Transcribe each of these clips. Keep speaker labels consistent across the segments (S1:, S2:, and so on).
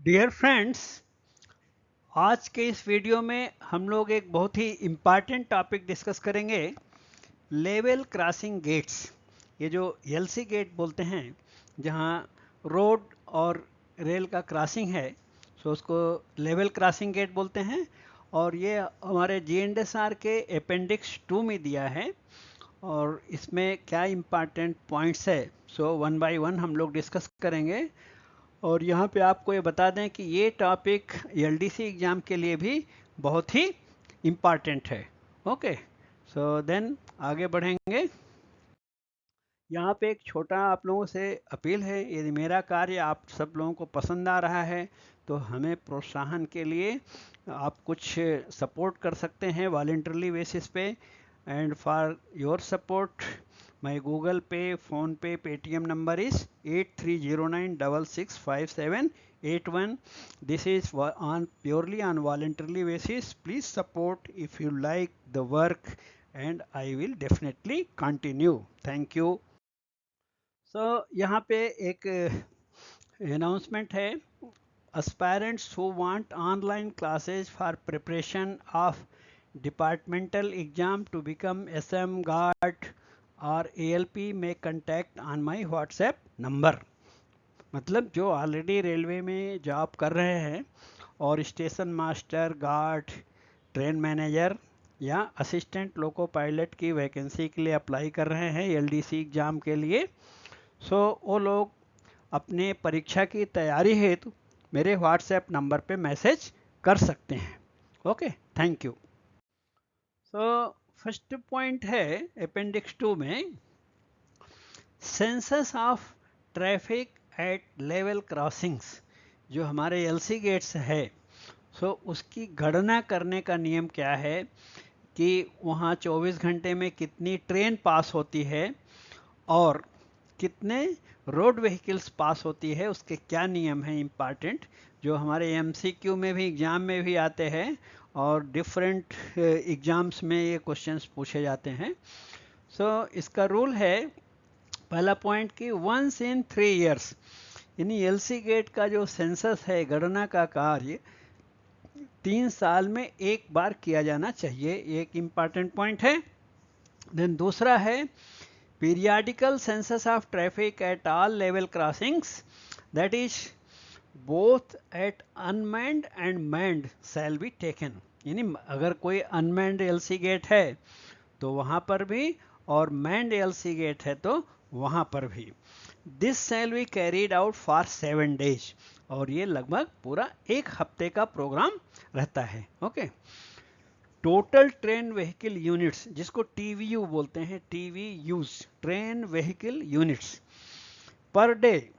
S1: Dear friends, आज के इस वीडियो में हम लोग एक बहुत ही इम्पॉर्टेंट टॉपिक डिस्कस करेंगे। लेवल क्रॉसिंग गेट्स, ये जो एलसी गेट बोलते हैं, जहां रोड और रेल का क्रॉसिंग है, सो उसको लेवल क्रॉसिंग गेट बोलते हैं। और ये हमारे जीएनडीएसआर के अपेंडिक्स 2 में दिया है और इसमें क्या इम्पॉर्टेंट पॉइंट्स है, सो वन बाय वन हम लोग डिस्कस करेंगे। और यहाँ पे आपको ये बता दें कि ये टॉपिक एलडीसी एग्ज़ाम के लिए भी बहुत ही इम्पॉर्टेंट है। ओके, सो देन आगे बढ़ेंगे। यहाँ पे एक छोटा आप लोगों से अपील है, यदि मेरा कार्य आप सब लोगों को पसंद आ रहा है तो हमें प्रोत्साहन के लिए आप कुछ सपोर्ट कर सकते हैं वॉलेंटरली बेसिस पे। And for your support my Google पे, फोन पे, Paytm number is 8309665781। this is on purely on voluntarily basis. Please support if you like the work and I will definitely continue. Thank you. सो यहाँ पे एक announcement है। aspirants who want online classes for preparation of departmental exam to become SM guard or ALP may contact on my WhatsApp number। मतलब जो already railway में job कर रहे हैं और station master, guard, train manager या assistant loco pilot की vacancy के लिए अप्लाई कर रहे हैं एलडीसी एग्ज़ाम के लिए, सो वो लोग अपने परीक्षा की तैयारी हेतु मेरे व्हाट्सएप नंबर पे मैसेज कर सकते हैं। Okay, thank you. So first point है अपेंडिक्स 2 में, census of traffic at level crossings. जो हमारे एलसी गेट्स है, सो उसकी गणना करने का नियम क्या है कि वहाँ 24 घंटे में कितनी ट्रेन पास होती है और कितने रोड व्हीकल्स पास होती है, उसके क्या नियम हैं इम्पॉर्टेंट, जो हमारे एमसीक्यू में भी एग्ज़ाम में भी आते हैं और डिफरेंट एग्ज़ाम्स में ये क्वेश्चंस पूछे जाते हैं। सो इसका रूल है, पहला पॉइंट कि वंस इन 3 इयर्स, यानी एलसी गेट का जो सेंसस है, गणना का कार्य 3 साल में एक बार किया जाना चाहिए। ये एक इम्पॉर्टेंट पॉइंट है। देन दूसरा है periodical census of traffic at all level crossings, that is both at unmanned and manned shall be taken। यानी अगर कोई अनमैन्ड एलसी गेट है तो वहां पर भी, और मैन्ड एलसी गेट है तो वहां पर भी। This shall be carried out for 7 days, और ये लगभग पूरा एक हफ्ते का प्रोग्राम रहता है। Okay, total train vehicle units, जिसको टीवीयू बोलते हैं, TVUs, train vehicle units per day,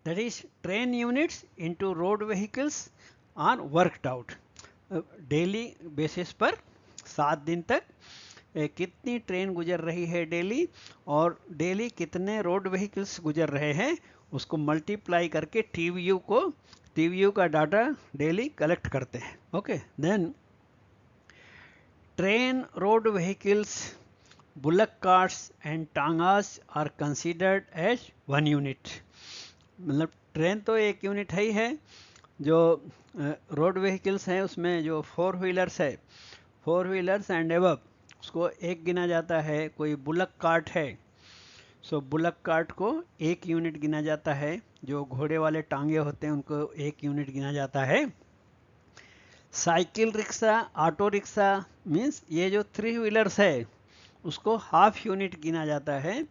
S1: that is train units into road vehicles on worked out. Daily basis पर 7 दिन तक कितनी ट्रेन गुजर रही है डेली, और डेली कितने रोड व्हीकल्स गुजर रहे हैं, उसको मल्टीप्लाई करके टीवीयू का डाटा डेली कलेक्ट करते हैं। Okay, then train, road vehicles, bullock carts and tangas are considered as one unit। मतलब ट्रेन तो एक यूनिट ही है। जो रोड व्हीकल्स हैं उसमें जो 4 व्हीलर्स है, 4 व्हीलर्स एंड एबव, उसको एक गिना जाता है। कोई बुलक कार्ट है, सो बुलक कार्ट को एक यूनिट गिना जाता है। जो घोड़े वाले टांगे होते हैं उनको एक यूनिट गिना जाता है। Cycle rickshaw, auto rickshaw, means ये जो 3 व्हीलर्स है उसको हाफ यूनिट गिना जाता है।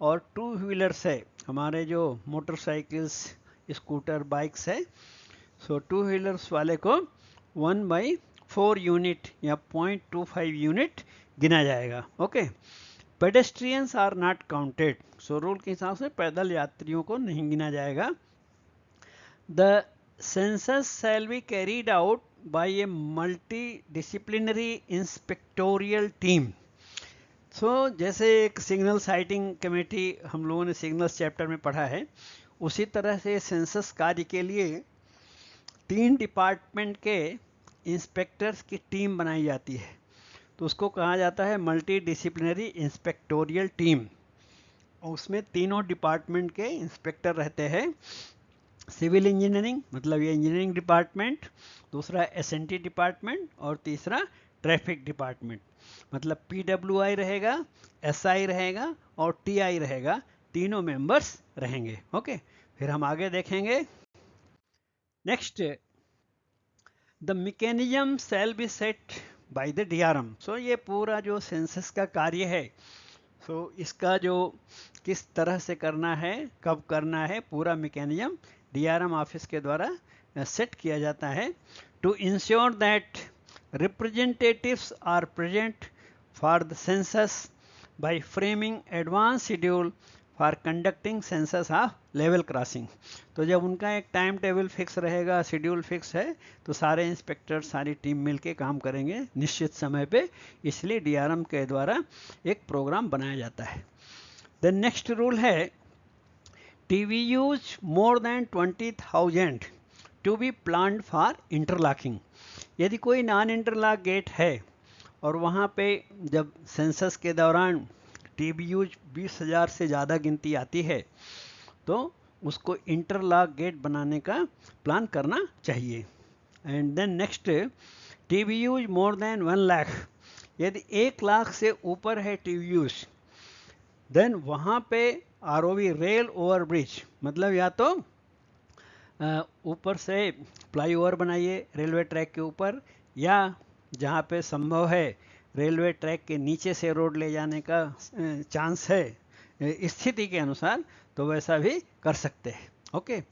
S1: और 2 व्हीलर्स है, हमारे जो मोटरसाइकिल्स, स्कूटर, बाइक्स है, सो 2 व्हीलर्स वाले को 1/4 यूनिट या 0.25 यूनिट गिना जाएगा। Okay, pedestrians are not counted, so rule के हिसाब से पैदल यात्रियों को नहीं गिना जाएगा। The census shall be carried out by a multidisciplinary inspectorial team। सो जैसे एक सिग्नल साइटिंग कमेटी हम लोगों ने सिग्नल्स चैप्टर में पढ़ा है, उसी तरह से सेंसस कार्य के लिए 3 डिपार्टमेंट के इंस्पेक्टर्स की टीम बनाई जाती है। तो उसको कहा जाता है मल्टी डिसिप्लिनरी इंस्पेक्टोरियल टीम। उसमें तीनों डिपार्टमेंट के इंस्पेक्टर रहते हैं। सिविल इंजीनियरिंग मतलब ये इंजीनियरिंग डिपार्टमेंट, दूसरा एसएनटी डिपार्टमेंट और तीसरा ट्रैफिक डिपार्टमेंट। मतलब पीडब्ल्यूआई रहेगा, एसआई रहेगा और टीआई रहेगा, तीनों मेंबर्स रहेंगे। ओके, फिर हम आगे देखेंगे। Next, the mechanism shall be set by the DRM. So ये पूरा जो सेंसस का कार्य है, सो इसका जो किस तरह से करना है, कब करना है, पूरा मैकेनिज्म डीआरएम ऑफिस के द्वारा सेट किया जाता है to ensure that representatives are present for the census by framing advance schedule for conducting census of level crossing. तो जब उनका एक टाइम टेबल फिक्स रहेगा, शेड्यूल फिक्स है, तो सारे इंस्पेक्टर, सारी टीम मिलके काम करेंगे निश्चित समय पे, इसलिए डीआरएम के द्वारा एक प्रोग्राम बनाया जाता है। द नेक्स्ट रूल है TVUs more than 20,000 to be planned for interlocking. यदि कोई नॉन इंटरलॉक गेट है और वहाँ पे जब सेंसस के दौरान TVUs 20,000 से ज़्यादा गिनती आती है तो उसको इंटरलॉक गेट बनाने का प्लान करना चाहिए। And then next, TVUs more than 1 lakh. यदि 1 लाख से ऊपर है TVUs, देन वहाँ पे आरओवी रेल ओवर ब्रिज, मतलब या तो ऊपर से फ्लाईओवर बनाइए रेलवे ट्रैक के ऊपर, या जहाँ पे संभव है रेलवे ट्रैक के नीचे से रोड ले जाने का चांस है स्थिति के अनुसार, तो वैसा भी कर सकते हैं। Okay,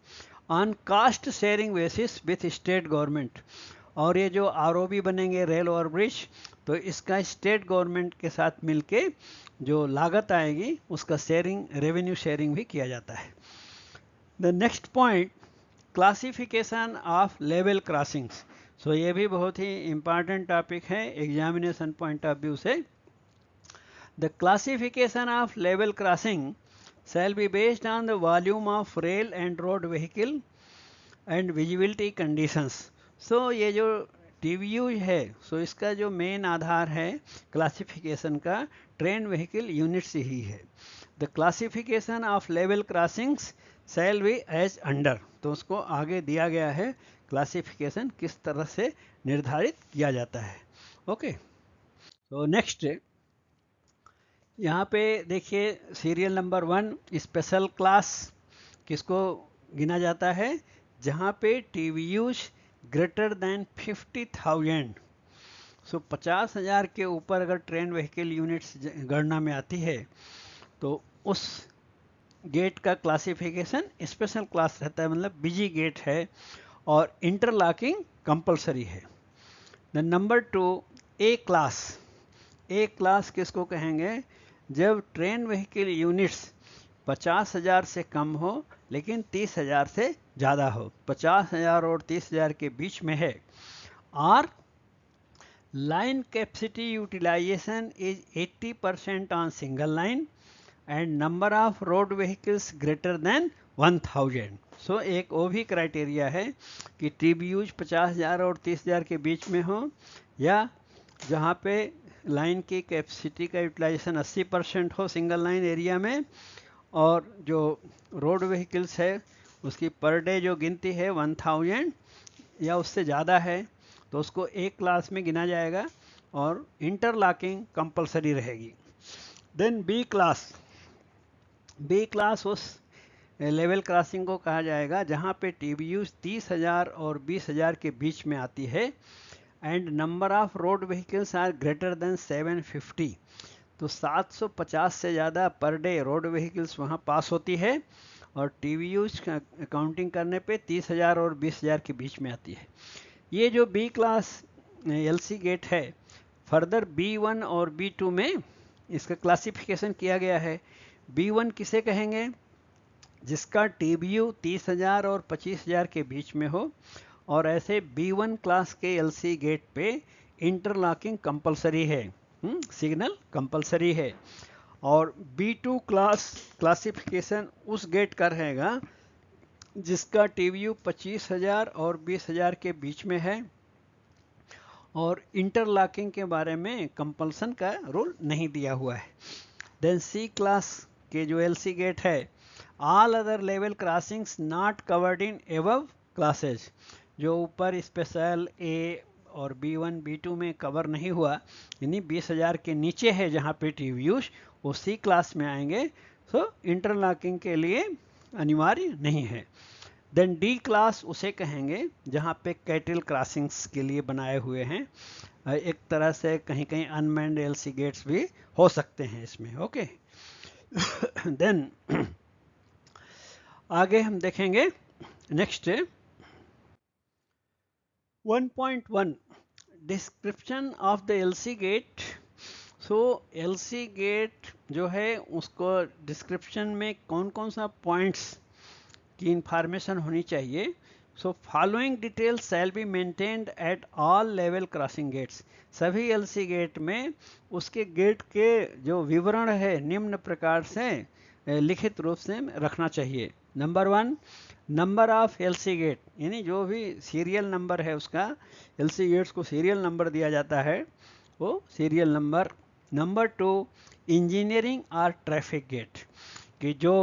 S1: on caste sharing basis with state government. और ये जो आरओबी बनेंगे रेल ओवर ब्रिज, तो इसका स्टेट गवर्नमेंट के साथ मिलके जो लागत आएगी उसका शेयरिंग, रेवेन्यू शेयरिंग भी किया जाता है। The next point, classification of level crossings. So ये भी बहुत ही इंपॉर्टेंट टॉपिक है एग्जामिनेशन पॉइंट ऑफ व्यू से। The classification of level crossing shall be based on the volume of rail and road vehicle and visibility conditions. So ये जो TVU है, सो इसका जो मेन आधार है क्लासिफिकेशन का ट्रेन व्हीकल यूनिट से ही है। The classification of level crossings shall be as under. तो उसको आगे दिया गया है क्लासिफिकेशन किस तरह से निर्धारित किया जाता है। ओके, तो नेक्स्ट यहाँ पे देखिए सीरियल नंबर 1, स्पेशल क्लास किसको गिना जाता है, जहाँ पे TVUs ग्रेटर देन 50,000। सो 50,000 के ऊपर अगर ट्रेन व्हीकल यूनिट्स गणना में आती है तो उस गेट का क्लासिफिकेशन स्पेशल क्लास रहता है, मतलब बिजी गेट है और इंटरलॉकिंग कंपलसरी है। The number 2, A class. A class किसको कहेंगे, जब ट्रेन व्हीकल यूनिट्स 50,000 से कम हो लेकिन 30,000 से ज़्यादा हो, 50,000 और 30,000 के बीच में है, और line capacity utilisation is 80% on single line and number of road vehicles greater than 1,000। So एक वो भी क्राइटेरिया है कि TVUs 50,000 और 30,000 के बीच में हो, या जहाँ पे लाइन की कैपेसिटी का यूटिलाइजेशन 80% हो सिंगल लाइन एरिया में, और जो रोड व्हीकल्स है उसकी पर डे जो गिनती है 1,000 या उससे ज़्यादा है, तो उसको एक क्लास में गिना जाएगा और इंटरलॉकिंग कंपलसरी रहेगी। Then B class. B class उस लेवल क्रॉसिंग को कहा जाएगा जहाँ पे TVUs 30,000 और 20,000 के बीच में आती है and number of road vehicles are greater than 750। तो 750 से ज़्यादा पर डे रोड व्हीकल्स वहाँ पास होती है और TVUs काउंटिंग करने पे 30,000 और 20,000 के बीच में आती है। ये जो बी क्लास LC गेट है, फर्दर B1 और B2 में इसका क्लासिफिकेशन किया गया है। B1 किसे कहेंगे, जिसका TVU 30,000 और 25,000 के बीच में हो, और ऐसे B1 क्लास के LC गेट पे इंटरलॉकिंग कंपलसरी है, सिग्नल कंपलसरी है। और B2 क्लास क्लासिफिकेशन उस गेट का रहेगा जिसका TVU 25,000 और 20,000 के बीच में है और इंटरलॉकिंग के बारे में कंपल्सन का रूल नहीं दिया हुआ है। देन C क्लास के जो LC गेट है all other level crossings not covered in above classes, जो ऊपर स्पेशल ए और B1 B2 में कवर नहीं हुआ, यानी 20,000 के नीचे है जहाँ पे टीवीयूज, वो सी क्लास में आएंगे, तो इंटरलॉकिंग के लिए अनिवार्य नहीं है। देन डी क्लास उसे कहेंगे जहाँ पे कैटल क्रॉसिंग्स के लिए बनाए हुए हैं, एक तरह से कहीं कहीं अनमैन्ड एलसी गेट्स भी हो सकते हैं इसमें। ओके देन आगे हम देखेंगे, next 1.1 description of the LC gate. So LC gate जो है उसको डिस्क्रिप्शन में कौन कौन सा पॉइंट्स की इंफॉर्मेशन होनी चाहिए। So following details shall be maintained at all level crossing gates. सभी एलसी गेट में उसके गेट के जो विवरण है निम्न प्रकार से लिखित रूप से रखना चाहिए। Number 1, number of LC gate, यानी जो भी सीरियल नंबर है उसका, एलसी गेट्स को सीरियल नंबर दिया जाता है, वो सीरियल नंबर। नंबर 2, इंजीनियरिंग और ट्रैफिक गेट, कि जो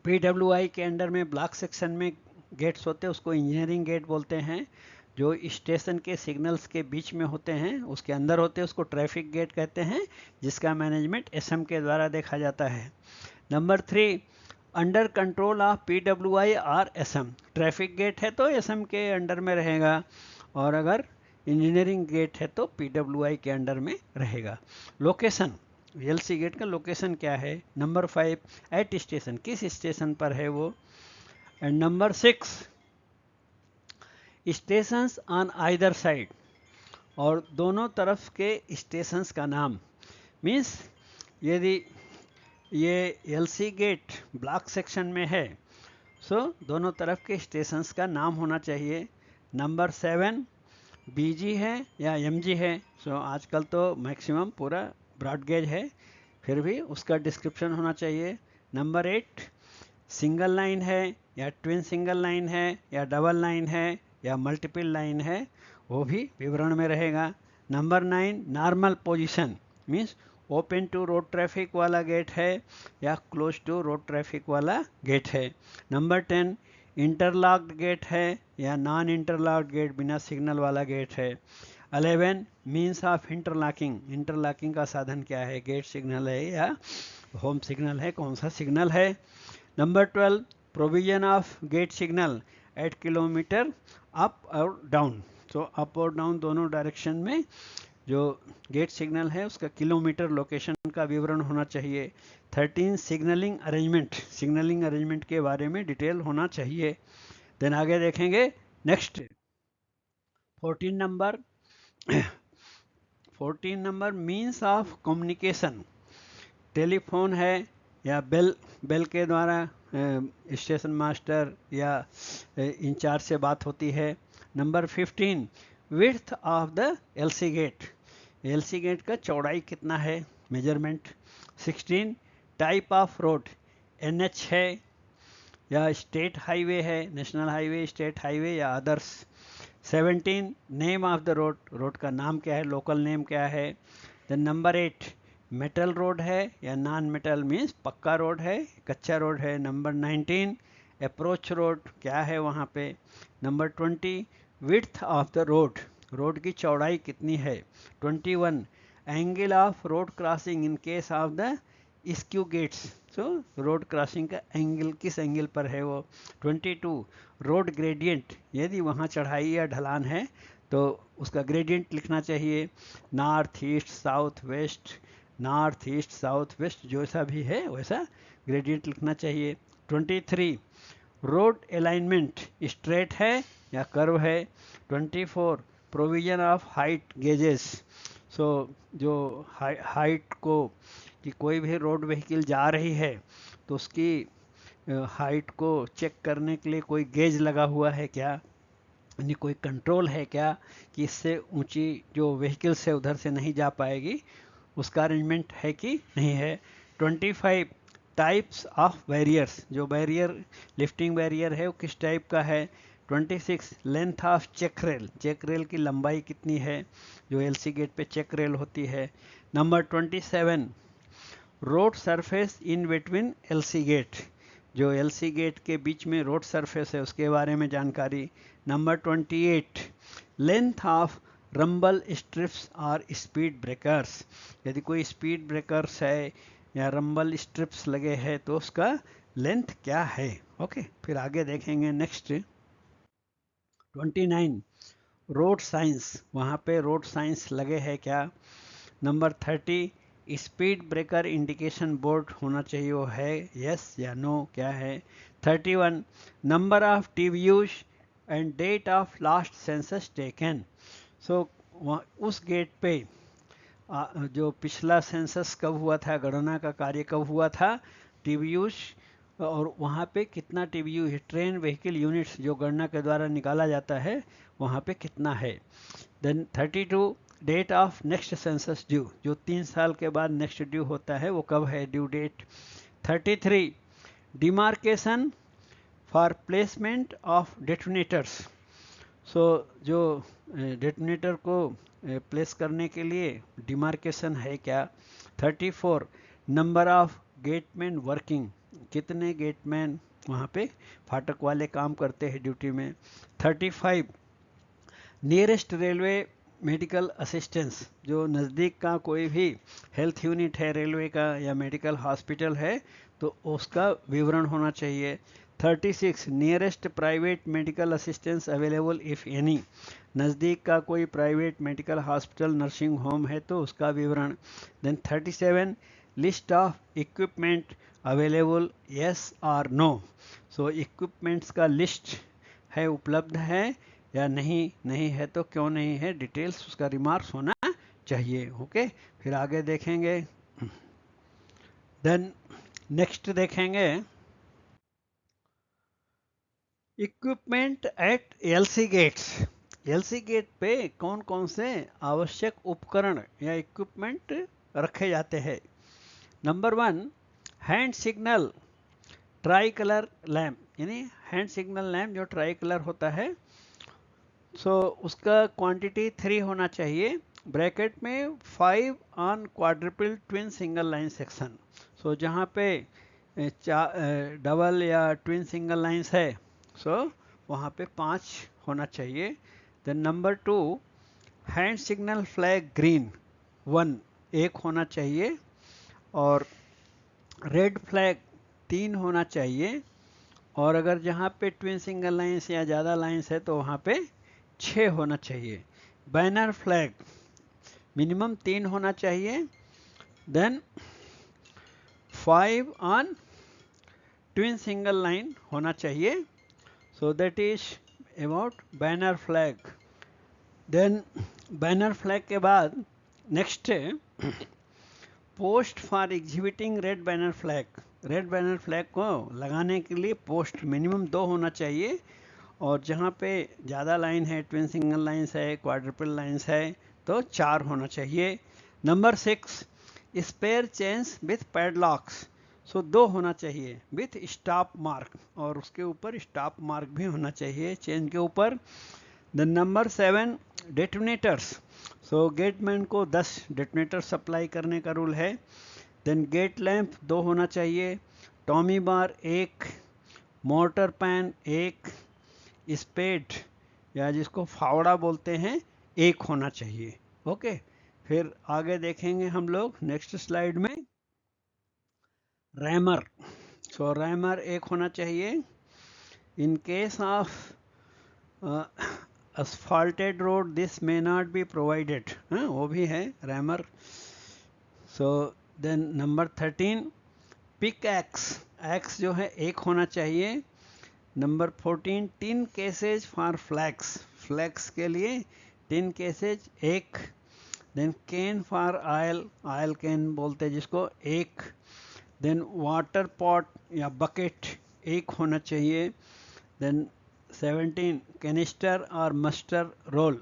S1: PWI के अंडर में ब्लॉक सेक्शन में गेट्स होते हैं उसको इंजीनियरिंग गेट बोलते हैं। जो स्टेशन के सिग्नल्स के बीच में होते हैं उसके अंदर होते हैं उसको ट्रैफिक गेट कहते हैं, जिसका मैनेजमेंट SM के द्वारा देखा जाता है। Number 3, under control of PWI और SM। ट्रैफिक गेट है तो SM के अंडर में रहेगा, और अगर इंजीनियरिंग गेट है तो PWI के अंडर में रहेगा। लोकेशन, एलसी गेट का लोकेशन क्या है। नंबर 5, एट स्टेशन, किस स्टेशन पर है वो। And number 6, stations on either side, और दोनों तरफ के स्टेशंस का नाम। मीन्स यदि ये एलसी गेट ब्लॉक सेक्शन में है, सो दोनों तरफ के स्टेशंस का नाम होना चाहिए। नंबर 7, BG है या MG है। सो आजकल तो मैक्सिमम पूरा ब्रॉड गेज है, फिर भी उसका डिस्क्रिप्शन होना चाहिए। नंबर 8, सिंगल लाइन है या ट्विन सिंगल लाइन है या डबल लाइन है या मल्टीपल लाइन है, वो भी विवरण में रहेगा। Number 9, normal position, means open to road traffic वाला गेट है या क्लोज टू रोड ट्रैफिक वाला गेट है। नंबर 10, इंटरलॉक्ड गेट है या नॉन इंटरलॉक्ड गेट, बिना सिग्नल वाला गेट है। 11, मीन्स ऑफ इंटरलॉकिंग, इंटरलॉकिंग का साधन क्या है, गेट सिग्नल है या होम सिग्नल है, कौन सा सिग्नल है। Number 12, provision of gate signal at kilometre up और डाउन। तो अप और डाउन दोनों डायरेक्शन में जो गेट सिग्नल है उसका किलोमीटर लोकेशन का विवरण होना चाहिए। 13, सिग्नलिंग अरेंजमेंट, सिग्नलिंग अरेंजमेंट के बारे में डिटेल होना चाहिए। देन आगे देखेंगे next 14 number 14 number means of communication, telephone है या बेल के द्वारा स्टेशन मास्टर या इंचार्ज से बात होती है। Number 15, width of the LC gate, LC gate का चौड़ाई कितना है, measurement. 16, type of road, NH है या स्टेट हाईवे है, नेशनल हाईवे, स्टेट हाईवे या others. 17, name of the road, road का नाम क्या है, लोकल नेम क्या है। देन नंबर 8, मेटल रोड है या नॉन मेटल, मीन्स पक्का रोड है, कच्चा रोड है। नंबर 19, अप्रोच रोड, क्या है वहाँ पे। Number 20, width of the road, road की चौड़ाई कितनी है। 21, angle of road crossing in case of the skew gates, so road crossing का एंगल किस एंगल पर है वो। 22, रोड ग्रेडियंट, यदि वहाँ चढ़ाई या ढलान है तो उसका ग्रेडियंट लिखना चाहिए, north east south west, north east south west जैसा भी है वैसा ग्रेडियंट लिखना चाहिए। 23, रोड अलाइनमेंट, स्ट्रेट है या कर्व है। 24, प्रोविजन ऑफ हाइट गेजेस, सो जो हाइट को, कि कोई भी रोड व्हीकल जा रही है तो उसकी हाइट को चेक करने के लिए कोई गेज लगा हुआ है क्या, यानी कोई कंट्रोल है क्या कि इससे ऊंची जो व्हीकल्स है उधर से नहीं जा पाएगी, उसका अरेंजमेंट है कि नहीं है। 25, टाइप्स ऑफ बैरियर्स, जो बैरियर लिफ्टिंग बैरियर है वो किस टाइप का है। 26, length of check rail, check rail की लंबाई कितनी है, जो एलसी गेट पे चेक रेल होती है। Number 27, road surface in between LC gate, जो एलसी गेट के बीच में रोड सरफेस है उसके बारे में जानकारी। Number 28, length of rumble strips और स्पीड ब्रेकर्स, यदि कोई स्पीड ब्रेकर्स है या रंबल स्ट्रिप्स लगे हैं तो उसका लेंथ क्या है। ओके, फिर आगे देखेंगे। नेक्स्ट 29, रोड साइंस, वहाँ पे रोड साइंस लगे हैं क्या। Number 30, speed breaker indication board होना चाहिए, वो है यस या नो, क्या है। 31, number of TVUs and date of last census taken. So उस गेट पे जो पिछला सेंसस कब हुआ था, गणना का कार्य कब हुआ था, टीवीयूज, और वहाँ पे कितना टीवीयू है, ट्रेन व्हीकल यूनिट्स जो गणना के द्वारा निकाला जाता है वहाँ पे कितना है। Then 32, date of next census due, जो 3 साल के बाद नेक्स्ट ड्यू होता है वो कब है, due date. 33, demarcation for placement of detonators. So जो डेटोनेटर को प्लेस करने के लिए डिमार्केशन है क्या। 34, नंबर ऑफ गेटमैन वर्किंग, कितने गेटमैन वहाँ पे फाटक वाले काम करते हैं ड्यूटी में। 35, नियरेस्ट रेलवे मेडिकल असिस्टेंस, जो नज़दीक का कोई भी हेल्थ यूनिट है रेलवे का या मेडिकल हॉस्पिटल है तो उसका विवरण होना चाहिए। 36, nearest private medical assistance available if any, नज़दीक का कोई private medical hospital nursing home है तो उसका विवरण। Then 37, list of equipment available yes और नो। सो इक्विपमेंट्स का लिस्ट है, उपलब्ध है या नहीं, नहीं है तो क्यों नहीं है, डिटेल्स उसका रिमार्क्स होना चाहिए। ओके, फिर आगे देखेंगे। देन नेक्स्ट देखेंगे equipment at LC gates. LC gate पे कौन कौन से आवश्यक उपकरण या इक्विपमेंट रखे जाते हैं। Number 1, hand signal try colour lamp, यानी हैंड सिग्नल लैम्प जो ट्राई कलर होता है, सो उसका क्वांटिटी 3 होना चाहिए, ब्रैकेट में 5 on quadruple twin single line section. So जहाँ पे डबल या ट्विन सिंगल लाइन्स है सो वहाँ पे 5 होना चाहिए। Then number 2, hand signal flag green 1, एक होना चाहिए, और रेड फ्लैग 3 होना चाहिए, और अगर जहाँ पे ट्विन सिंगल लाइन्स या ज़्यादा लाइन्स है तो वहाँ पे 6 होना चाहिए। बैनर फ्लैग मिनिमम 3 होना चाहिए। Then 5 on twin single line होना चाहिए। So that is about banner flag. Then banner flag के बाद नेक्स्ट है post for exhibiting red banner flag. Red banner flag को लगाने के लिए पोस्ट मिनिमम 2 होना चाहिए, और जहाँ पे ज़्यादा लाइन है, ट्विन सिंगल लाइन्स है, क्वाड्रिपल लाइन्स है तो 4 होना चाहिए। नंबर 6, स्पेयर चेन्स विथ पैडलॉक्स, सो 2 होना चाहिए विथ स्टॉप मार्क, और उसके ऊपर स्टॉप मार्क भी होना चाहिए चेन के ऊपर। The number 7, detonators, so gateman को 10 डेटोनेटर सप्लाई करने का रूल है। देन गेट लैंप 2 होना चाहिए, टॉमी बार 1, मोटर पैन 1, स्पेड या जिसको फावड़ा बोलते हैं 1 होना चाहिए। ओके, फिर आगे देखेंगे हम लोग नेक्स्ट स्लाइड में। रैमर, सो रैमर 1 होना चाहिए। In case of asphalted road this may not be provided, वो भी है rammer. So then number 13, pick axe, axe जो है 1 होना चाहिए। Number 14, tin cases for flags, flags के लिए tin cases 1। Then can for oil, oil can बोलते हैं जिसको, 1। देन वाटर पॉट या बकेट 1 होना चाहिए। देन 17, कैनिस्टर और मस्टर रोल,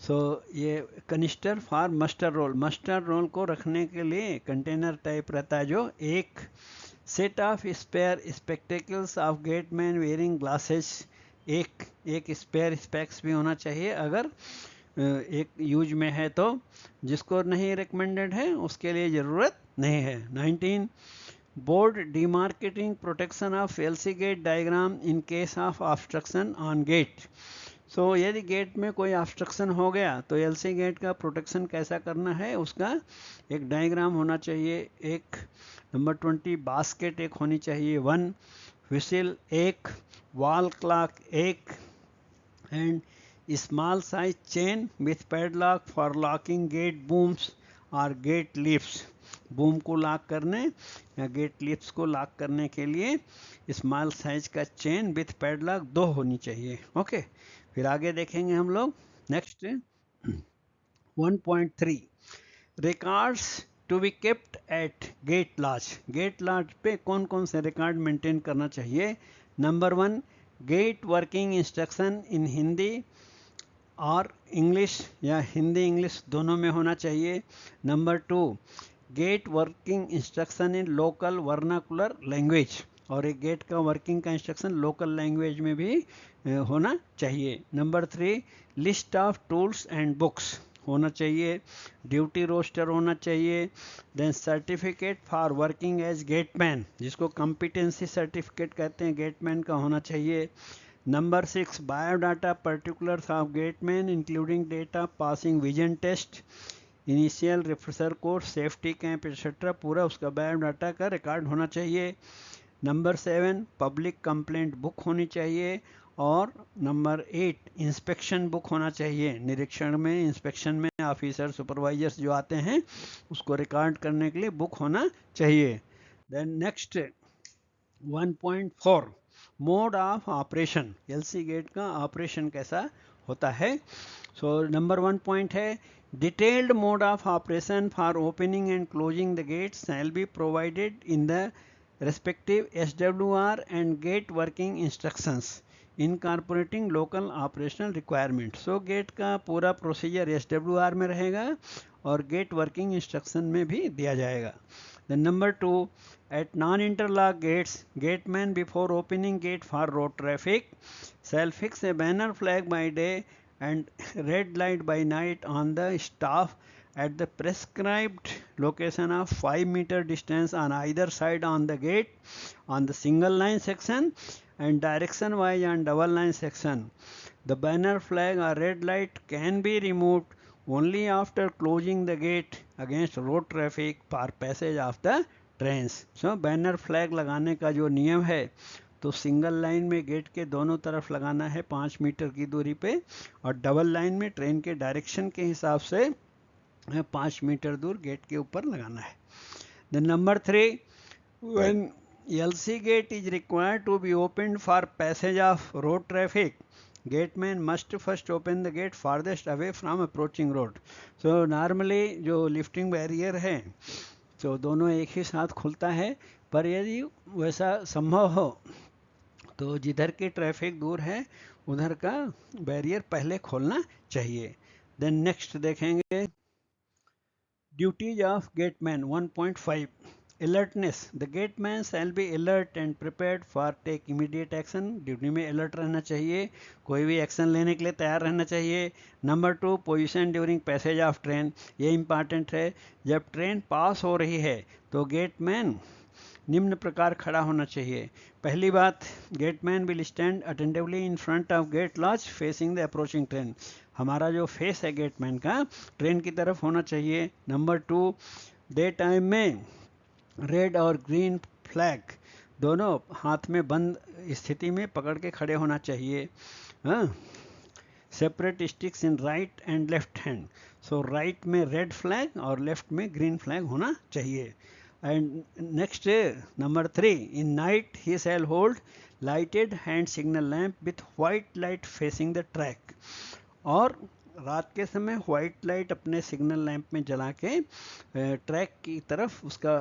S1: सो ये canister for muster roll, muster roll को रखने के लिए कंटेनर टाइप रहता है जो 1। Set of spare spectacles of gateman wearing glasses, एक स्पेयर स्पेक्स भी होना चाहिए अगर एक यूज में है तो, जिसको नहीं रिकमेंडेड है उसके लिए ज़रूरत नहीं है। 19, Board demarcating protection of LC gate diagram in case of obstruction on gate. सो यदि गेट में कोई ऑब्स्ट्रक्शन हो गया तो एलसी गेट का प्रोटेक्शन कैसा करना है, उसका एक डायग्राम होना चाहिए. एक नंबर 20 बास्केट एक होनी चाहिए 1, whistle 1, wall clock 1 and small size chain with padlock for locking gate booms और गेट लिफ्ट्स. बूम को लॉक करने या गेट लिफ्ट्स को लॉक करने के लिए स्मॉल साइज का चेन विथ पैडलॉक 2 होनी चाहिए. ओके, फिर आगे देखेंगे हम लोग. Next 1.3 records to be kept at gate lodge. Gate lodge पे कौन कौन से रिकॉर्ड मेंटेन करना चाहिए. Number 1 gate working instruction in Hindi और इंग्लिश या हिंदी इंग्लिश दोनों में होना चाहिए. Number 2 gate working instruction in local vernacular language, और एक गेट का वर्किंग का इंस्ट्रक्शन लोकल लैंग्वेज में भी होना चाहिए. Number 3 list of tools and books होना चाहिए. ड्यूटी रोस्टर होना चाहिए. Then certificate for working as gateman, जिसको कॉम्पिटेंसी सर्टिफिकेट कहते हैं, गेटमैन का होना चाहिए. Number 6 biodata particulars of gateman including data passing vision test, initial refresher course, safety camp etcetera, पूरा उसका बायोडाटा का रिकॉर्ड होना चाहिए. नंबर 7 पब्लिक कंप्लेंट बुक होनी चाहिए. और नंबर 8 इंस्पेक्शन बुक होना चाहिए. निरीक्षण में, इंस्पेक्शन में ऑफिसर सुपरवाइजर्स जो आते हैं उसको रिकॉर्ड करने के लिए बुक होना चाहिए. Then next 1.4 mode of operation. LC gate का ऑपरेशन कैसा होता है. सो नंबर 1 पॉइंट है detailed mode of operation for opening and closing the gates shall be provided in the respective SWR and gate working instructions incorporating local operational requirements. So gate का पूरा procedure SWR में रहेगा और gate working instruction में भी दिया जाएगा. Then number 2 at non-interlock gates, gateman before opening gate for road traffic shall fix a banner flag by day and red light by night on the staff at the prescribed location of 5-meter distance on either side on the gate on the single line section and direction wise on double line section. The banner flag or red light can be removed only after closing the gate against road traffic for passage of the trains. So banner flag लगाने का जो नियम है तो single line में gate के दोनों तरफ लगाना है 5 मीटर की दूरी पे, और डबल लाइन में ट्रेन के डायरेक्शन के हिसाब से 5 मीटर दूर गेट के ऊपर लगाना है. Then number 3 when LC gate is required to be opened for passage of road traffic, gateman must first open the gate farthest away from approaching road. So normally जो lifting barrier है तो दोनों एक ही साथ खुलता है, पर यदि वैसा संभव हो तो जिधर की ट्रैफिक दूर है उधर का बैरियर पहले खोलना चाहिए. देन नेक्स्ट देखेंगे duties of gateman 1.5 alertness. The gateman shall be alert and prepared for take immediate action. Duty में अलर्ट रहना चाहिए, कोई भी एक्शन लेने के लिए तैयार रहना चाहिए. Number 2 position during passage of train. ये इंपॉर्टेंट है. जब ट्रेन पास हो रही है तो गेटमैन निम्न प्रकार खड़ा होना चाहिए. पहली बात, gateman will stand attentively in front of gate lodge facing the approaching train. हमारा जो फेस है गेटमैन का ट्रेन की तरफ होना चाहिए. नंबर 2 डे टाइम में रेड और ग्रीन फ्लैग दोनों हाथ में बंद स्थिति में पकड़ के खड़े होना चाहिए. Separate sticks in right and left hand. So right में रेड फ्लैग और लेफ्ट में ग्रीन फ्लैग होना चाहिए. And next number 3 in night he shall hold lighted hand signal lamp with white light facing the track. और रात के समय white light अपने सिग्नल लैंप में जला के ट्रैक की तरफ उसका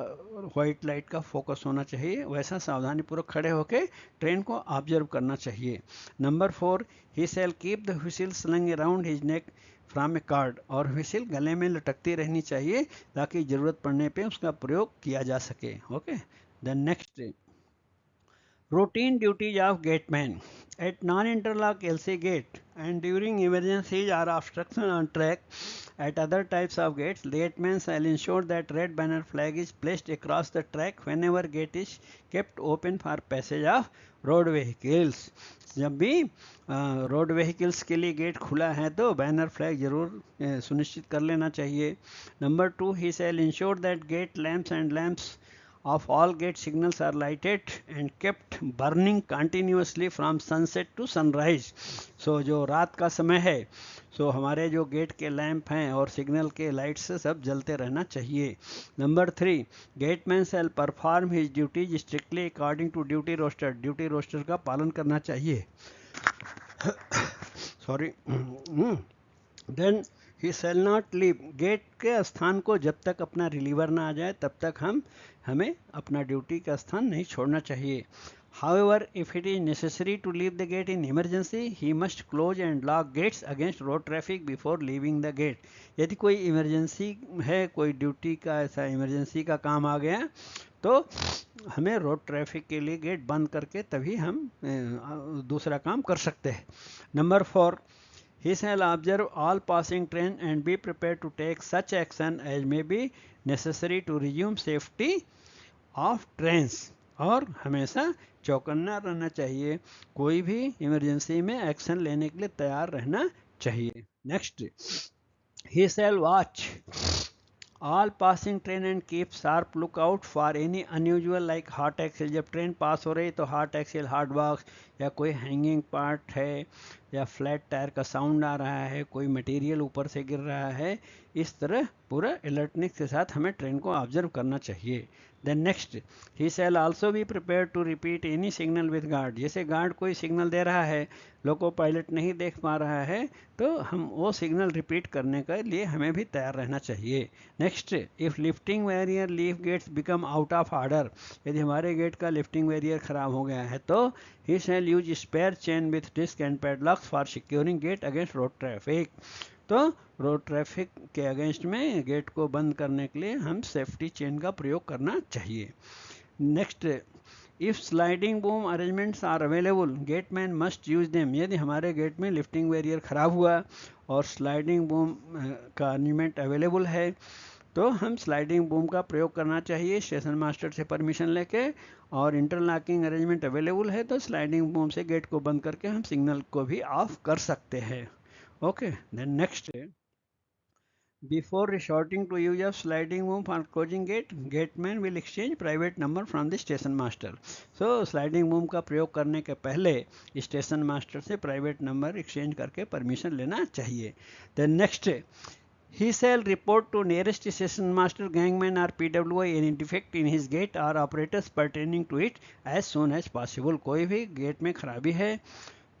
S1: व्हाइट लाइट का फोकस होना चाहिए. वैसा सावधानीपूर्वक खड़े होकर ट्रेन को ऑब्जर्व करना चाहिए. Number 4 he shall keep the whistle slung around his neck from a cord. और व्हिसिल गले में लटकती रहनी चाहिए ताकि ज़रूरत पड़ने पे उसका प्रयोग किया जा सके. Okay. Then next routine duties of gateman at non-interlock LC gate. and during emergencies or obstruction on track at other types of gates, gateman shall ensure that red banner flag is placed across the track whenever gate is kept open for passage of road vehicles. जब भी road vehicles के लिए gate खुला है तो banner flag जरूर सुनिश्चित कर लेना चाहिए. Number 2, he shall ensure that gate lamps and lamps of all gate signals are lighted and kept burning continuously from sunset to sunrise. So जो रात का समय है, so हमारे जो गेट के लैंप हैं और सिग्नल के लाइट से सब जलते रहना चाहिए. Number 3, gateman shall perform his duties strictly according to duty roster. Duty roster का पालन करना चाहिए. Sorry. Then he shall not leave. Gate के स्थान को जब तक अपना रिलीवर ना आ जाए तब तक हमें अपना ड्यूटी का स्थान नहीं छोड़ना चाहिए. However, if it is necessary to leave the gate in emergency, he must close and lock gates against road traffic before leaving the gate. यदि कोई इमरजेंसी है, कोई ड्यूटी का ऐसा इमरजेंसी का काम आ गया तो हमें रोड ट्रैफिक के लिए गेट बंद करके तभी हम दूसरा काम कर सकते हैं. Number 4, he shall observe all passing train and be prepared to take such action as may be necessary to resume safety of trains. और हमेशा चौकन्ना रहना चाहिए, कोई भी इमरजेंसी में एक्शन लेने के लिए तैयार रहना चाहिए. Next, he shall watch all passing train and keep sharp lookout for any unusual like hot axle. जब ट्रेन पास हो रही तो हॉट एक्सेल, हॉट बॉक्स या कोई हैंगिंग पार्ट है या फ्लैट टायर का साउंड आ रहा है, कोई मटेरियल ऊपर से गिर रहा है, इस तरह पूरा अलर्टनेस के साथ हमें ट्रेन को ऑब्जर्व करना चाहिए. Then next, he shall also be prepare to repeat any signal with guard. जैसे गार्ड कोई सिग्नल दे रहा है, लोको पायलट नहीं देख पा रहा है, तो हम वो सिग्नल रिपीट करने के लिए हमें भी तैयार रहना चाहिए. Next, if lifting barrier leaf gates become out of order. यदि हमारे गेट का लिफ्टिंग बैरियर खराब हो गया है तो he shall use spare chain with disc and padlocks for securing gate against road traffic. तो रोड ट्रैफिक के अगेंस्ट में गेट को बंद करने के लिए हम सेफ्टी चेन का प्रयोग करना चाहिए. Next, if sliding boom arrangements are available, gateman must use them. यदि हमारे गेट में लिफ्टिंग बैरियर खराब हुआ और स्लाइडिंग बूम का अरेंजमेंट अवेलेबल है तो हम स्लाइडिंग बूम का प्रयोग करना चाहिए स्टेशन मास्टर से परमिशन लेके. और इंटरलॉकिंग अरेंजमेंट अवेलेबल है तो स्लाइडिंग बूम से गेट को बंद करके हम सिग्नल को भी ऑफ कर सकते हैं. Okay, then next, before resorting to use of sliding boom for closing gate, gateman will exchange private number from the station master. So sliding boom का प्रयोग करने के पहले स्टेशन मास्टर से प्राइवेट नंबर एक्सचेंज करके परमिशन लेना चाहिए. Then next, he shall report to nearest station master, gangman or PWI any defect in his gate or apparatus pertaining to it as soon as possible. कोई भी gate में खराबी है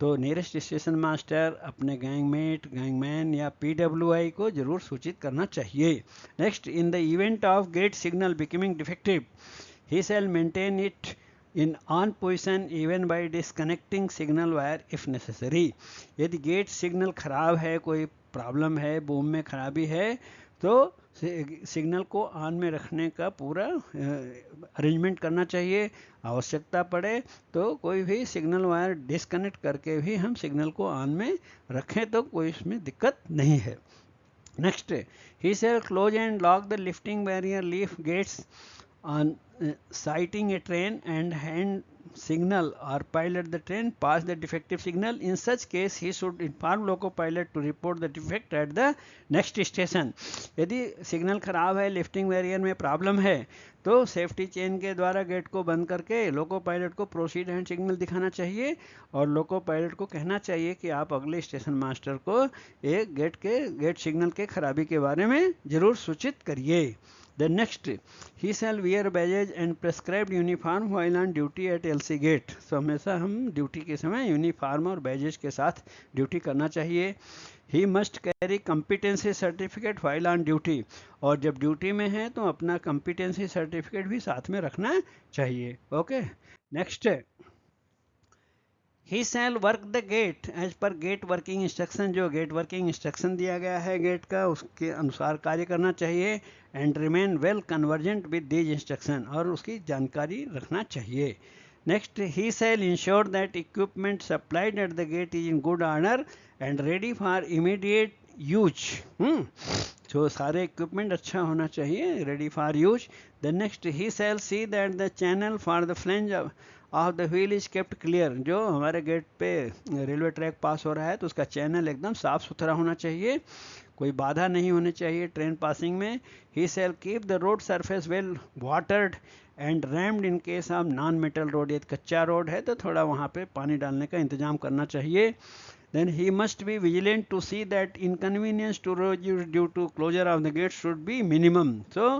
S1: तो nearest station master अपने गैंगमेट, gangman या PWI को जरूर सूचित करना चाहिए. Next, in the event of gate signal becoming defective, he shall maintain it in on position even by disconnecting signal wire if necessary. यदि गेट सिग्नल खराब है, कोई प्रॉब्लम है, बूम में खराबी है, तो सिग्नल को ऑन में रखने का पूरा अरेंजमेंट करना चाहिए. आवश्यकता पड़े तो कोई भी सिग्नल वायर डिस्कनेक्ट करके भी हम सिग्नल को ऑन में रखें तो कोई इसमें दिक्कत नहीं है. Next, he shall close and lock the lifting barrier leaf gates on sighting a train and hand signal or pilot the train pass the defective signal. In such case he should inform loco pilot to report the defect at the next station. यदि signal खराब है, lifting barrier में problem है, तो safety chain के द्वारा gate को बंद करके लोको पायलट को प्रोसीड हैंड सिग्नल दिखाना चाहिए और लोको पायलट को कहना चाहिए कि आप अगले स्टेशन मास्टर को एक गेट सिग्नल के खराबी के बारे में जरूर सूचित करिए. The next, he shall wear badges and prescribed uniform while on duty at LC gate. So हमेशा हम ड्यूटी के समय यूनिफॉर्म और बैजेस के साथ ड्यूटी करना चाहिए. He must carry competency certificate while on duty. और जब ड्यूटी में है तो अपना competency certificate भी साथ में रखना चाहिए. Okay. Next, he shall work the gate as per gate working instruction. जो गेट वर्किंग इंस्ट्रक्शन दिया गया है गेट का, उसके अनुसार कार्य करना चाहिए. And remain well convergent with these instruction, और उसकी जानकारी रखना चाहिए. Next, he shall ensure that equipment supplied at the gate is in good order and ready for immediate use. तो सारे इक्विपमेंट अच्छा होना चाहिए, ready for use. Then next, he shall see that the channel for the flange of the wheel is kept clear. जो हमारे gate पे railway track पास हो रहा है तो उसका चैनल एकदम साफ सुथरा होना चाहिए, कोई बाधा नहीं होनी चाहिए ट्रेन पासिंग में. He shall keep the road surface well watered and rammed in case of non metal road. यदि कच्चा रोड है तो थोड़ा वहाँ पे पानी डालने का इंतजाम करना चाहिए. Then he must be vigilant to see that inconvenience to road users due to closure of the gate should be minimum. So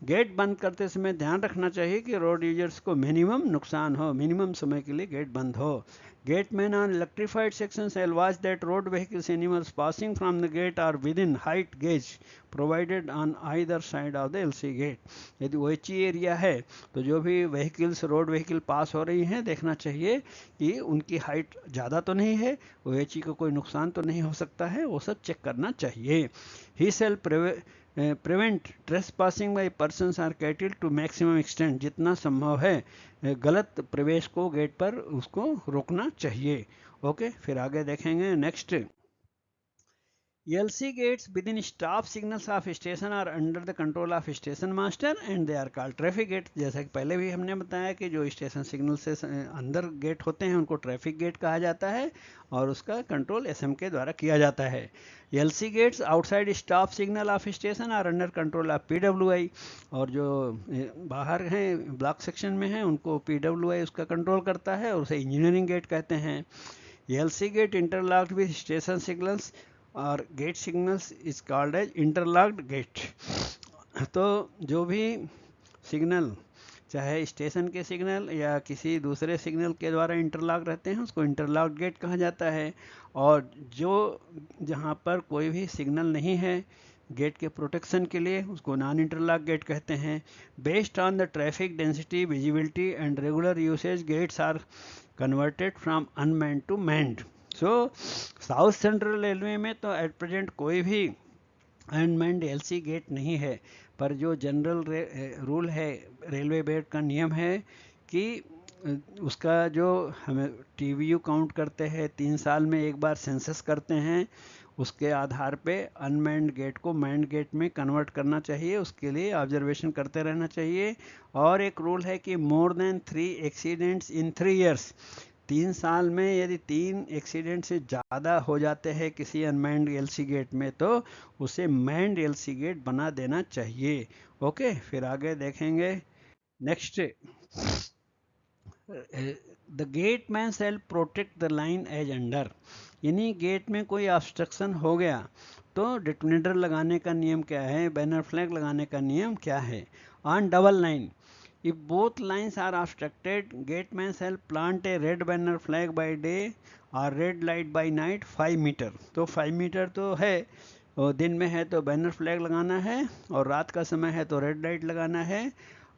S1: gate बंद करते समय ध्यान रखना चाहिए कि रोड यूजर्स को मिनिमम नुकसान हो, मिनिमम समय के लिए गेट बंद हो. Gatemen on electrified sections shall watch that road vehicles animals passing from the gate are within height gauge provided on either side of the LC gate. यदि OHE area है तो जो भी व्हीकल्स रोड व्हीकल पास हो रही हैं देखना चाहिए कि उनकी हाइट ज़्यादा तो नहीं है, OHE को कोई नुकसान तो नहीं हो सकता है, वो सब चेक करना चाहिए. He shall prevent trespassing by persons or cattle to maximum extent. जितना संभव है गलत प्रवेश को गेट पर उसको रोकना चाहिए. ओके, फिर आगे देखेंगे. Next, LC gates within stop signals of station are under the control of station master and they are called traffic gate. जैसा कि पहले भी हमने बताया कि जो स्टेशन सिग्नल से अंदर गेट होते हैं उनको ट्रैफिक गेट कहा जाता है और उसका कंट्रोल SM के द्वारा किया जाता है. LC gates outside stop signal of station are under control of PWI. और जो बाहर हैं ब्लॉक सेक्शन में हैं उनको PWI उसका कंट्रोल करता है और उसे इंजीनियरिंग गेट कहते हैं. LC gate interlocked with station signals और gate signals is called as interlocked gate. तो जो भी सिग्नल चाहे स्टेशन के सिग्नल या किसी दूसरे सिग्नल के द्वारा इंटरलॉक रहते हैं उसको इंटरलॉक्ड गेट कहा जाता है. और जो जहाँ पर कोई भी सिग्नल नहीं है गेट के प्रोटेक्शन के लिए उसको नॉन इंटरलॉक गेट कहते हैं. Based on the traffic density visibility and regular usage gates are converted from unmanned to manned. So south central railway में तो एट प्रेजेंट कोई भी अनमैन्ड LC गेट नहीं है, पर जो जनरल रूल है रेलवे बोर्ड का नियम है कि उसका जो हमें TVU काउंट करते हैं 3 साल में एक बार सेंसस करते हैं, उसके आधार पे अनमैन्ड गेट को मैन्ड गेट में कन्वर्ट करना चाहिए. उसके लिए ऑब्जर्वेशन करते रहना चाहिए. और एक रूल है कि मोर देन 3 एक्सीडेंट्स इन 3 years. 3 साल में यदि 3 एक्सीडेंट से ज़्यादा हो जाते हैं किसी अनमैन्ड LC गेट में तो उसे मैन्ड LC गेट बना देना चाहिए. ओके, फिर आगे देखेंगे. Next, the gate man shall protect the line as under. यानी गेट में कोई ऑब्स्ट्रक्शन हो गया तो डिटोनेटर लगाने का नियम क्या है, बैनर फ्लैग लगाने का नियम क्या है. On double line, if both lines are obstructed, gateman shall plant a red banner flag by day or red light by night 5 meter. तो 5 मीटर तो है, और दिन में है तो बैनर फ्लैग लगाना है और रात का समय है तो रेड लाइट लगाना है.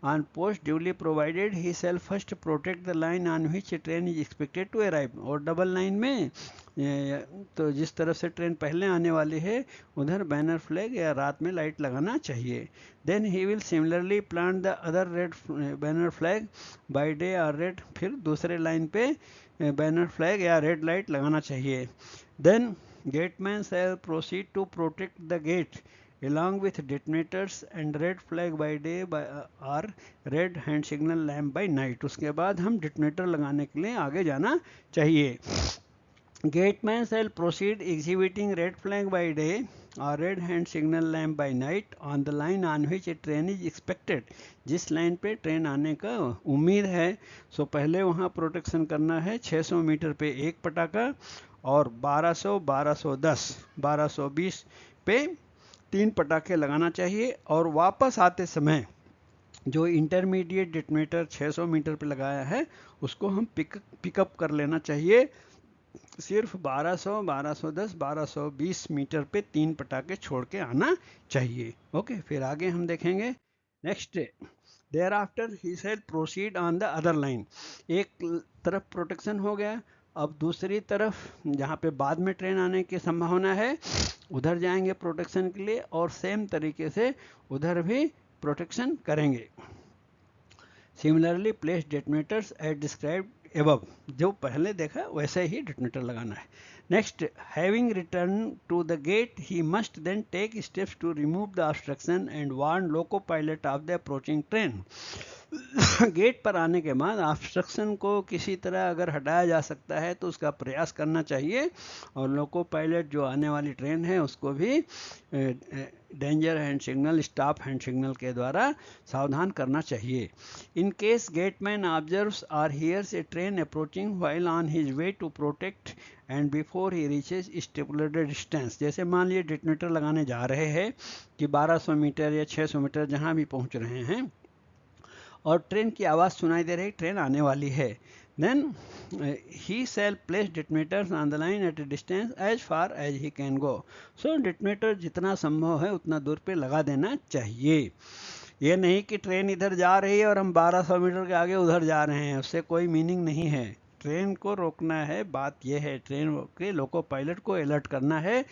S1: On post duly provided, he shall first protect the line on which a train is expected to arrive. और डबल लाइन में तो जिस तरफ से ट्रेन पहले आने वाली है उधर बैनर फ्लैग या रात में लाइट लगाना चाहिए. Then he will similarly plant the other red banner flag by day or red. फिर दूसरे लाइन पे बैनर फ्लैग या रेड लाइट लगाना चाहिए. Then gateman shall proceed to protect the gate along with detonators and red flag by day or red hand signal lamp by night. उसके बाद हम detonator लगाने के लिए आगे जाना चाहिए. Gateman shall proceed exhibiting red flag by day or red hand signal lamp by night on the line on which a train is expected. जिस लाइन पे ट्रेन आने का उम्मीद है सो पहले वहाँ प्रोटेक्शन करना है. 600 मीटर पे एक पटाखा और 1200, 1210, 1220 पे 3 पटाखे लगाना चाहिए. और वापस आते समय जो इंटरमीडिएट डिटोनेटर 600 मीटर पे लगाया है उसको हम पिकअप कर लेना चाहिए. सिर्फ 1200, 1210, 1220 मीटर पे 3 पटाखे छोड़ के आना चाहिए. ओके, फिर आगे हम देखेंगे. Next, thereafter he shall proceed on the other line. एक तरफ प्रोटेक्शन हो गया, अब दूसरी तरफ जहाँ पे बाद में ट्रेन आने की संभावना है उधर जाएंगे प्रोटेक्शन के लिए और सेम तरीके से उधर भी प्रोटेक्शन करेंगे. Similarly place detonators at described above, जो पहले देखा वैसे ही डेटोनेटर लगाना है. Next, having return to the gate he must then take steps to remove the obstruction and warn loco pilot of the approaching train. Gate पर आने के बाद ऑब्स्ट्रक्शन को किसी तरह अगर हटाया जा सकता है तो उसका प्रयास करना चाहिए, और लोको पायलट जो आने वाली ट्रेन है उसको भी danger hand signal, stop hand signal के द्वारा सावधान करना चाहिए. इन केस गेटमैन ऑब्जर्व्स और hears a train approaching while on his way to protect and before he reaches stipulated distance, जैसे मान लीजिए डेटोनेटर लगाने जा रहे हैं कि 1200 मीटर या 600 मीटर जहाँ भी पहुँच रहे हैं और ट्रेन की आवाज़ सुनाई दे रही, ट्रेन आने वाली है, then he shall place detonators on the line at a distance as far as he can go. So detonators जितना संभव है उतना दूर पे लगा देना चाहिए. ये नहीं कि ट्रेन इधर जा रही है और हम 1200 मीटर के आगे उधर जा रहे हैं, उससे कोई मीनिंग नहीं है. ट्रेन को रोकना है, बात यह है ट्रेन के लोको पायलट को अलर्ट करना है,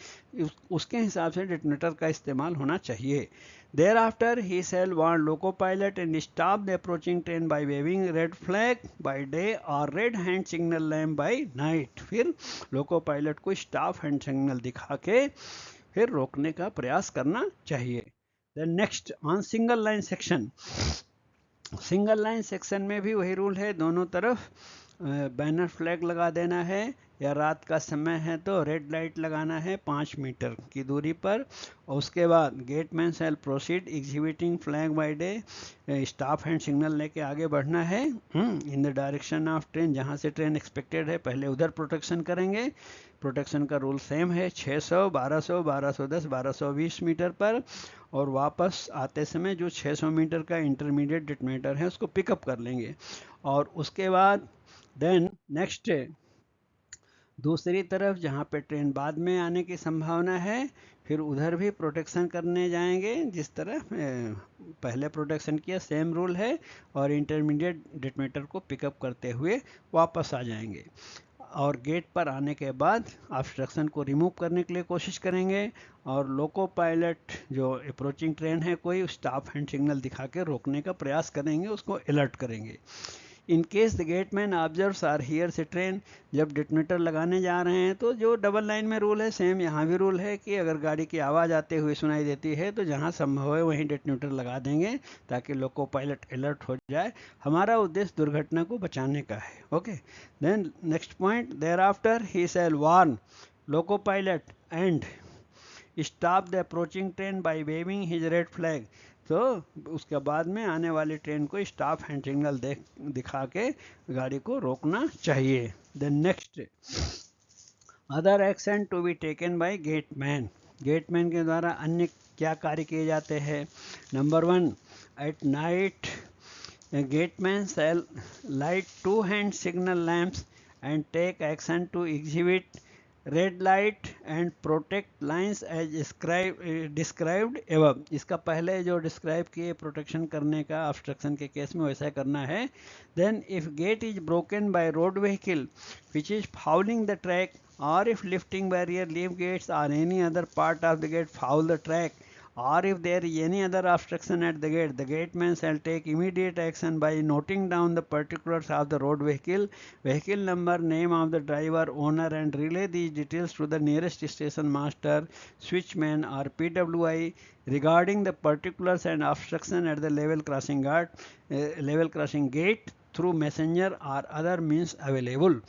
S1: उसके हिसाब से डेटोनेटर का इस्तेमाल होना चाहिए. Thereafter he shall warn loco pilot and stop the approaching train by waving red flag by day or red hand signal lamp by night. फिर लोको पायलट को स्टॉप हैंड सिग्नल दिखा के फिर रोकने का प्रयास करना चाहिए. Then next on single line section. Single line section में भी वही रूल है, दोनों तरफ बैनर फ्लैग लगा देना है, या रात का समय है तो रेड लाइट लगाना है 5 मीटर की दूरी पर. और उसके बाद gateman shall proceed exhibiting flag by day, stop hand signal लेके आगे बढ़ना है in the direction of train, जहाँ से ट्रेन एक्सपेक्टेड है पहले उधर प्रोटेक्शन करेंगे. प्रोटेक्शन का रूल सेम है 600, 1200, 1210, 1220 मीटर पर, और वापस आते समय जो 600 मीटर का इंटरमीडिएट डेटोनेटर है उसको पिकअप कर लेंगे. और उसके बाद देन नेक्स्ट दूसरी तरफ जहाँ पे ट्रेन बाद में आने की संभावना है फिर उधर भी प्रोटेक्शन करने जाएंगे, जिस तरह पहले प्रोटेक्शन किया सेम रूल है, और इंटरमीडिएट डेटोनेटर को पिकअप करते हुए वापस आ जाएंगे. और गेट पर आने के बाद ऑब्स्ट्रक्शन को रिमूव करने के लिए कोशिश करेंगे, और लोको पायलट जो अप्रोचिंग ट्रेन है कोई स्टॉप हैंड सिग्नल दिखा के रोकने का प्रयास करेंगे, उसको अलर्ट करेंगे. In case the gateman observes or hear से ट्रेन, जब डेटोनेटर लगाने जा रहे हैं तो जो डबल लाइन में रूल है सेम यहाँ भी रूल है कि अगर गाड़ी की आवाज़ आते हुए सुनाई देती है तो जहाँ संभव है वहीं डेटोनेटर लगा देंगे ताकि लोको पायलट अलर्ट हो जाए. हमारा उद्देश्य दुर्घटना को बचाने का है. Okay, then next point, thereafter he shall warn loco pilot and stop the approaching train by waving his red flag. तो उसके बाद में आने वाली ट्रेन को स्टॉप हैंड सिग्नल दिखा के गाड़ी को रोकना चाहिए. Then next, other action to be taken by gateman. Gateman के द्वारा अन्य क्या कार्य किए जाते हैं. Number 1, at night gateman shall light 2 hand signal lamps and take action to exhibit red light and protect lines as described एवं. इसका पहले जो डिस्क्राइब किए प्रोटेक्शन करने का ऑब्स्ट्रक्शन के केस में वैसा करना है. Then if gate is broken by road vehicle which is fouling the track, or if lifting barrier, leaf gates or any other part of the gate foul the track, or if there is any other obstruction at the gateman shall take immediate action by noting down the particulars of the road vehicle, vehicle number, name of the driver, owner, and relay these details to the nearest station master, switchman, or PWI regarding the particulars and obstruction at the level crossing gate through messenger और other means available.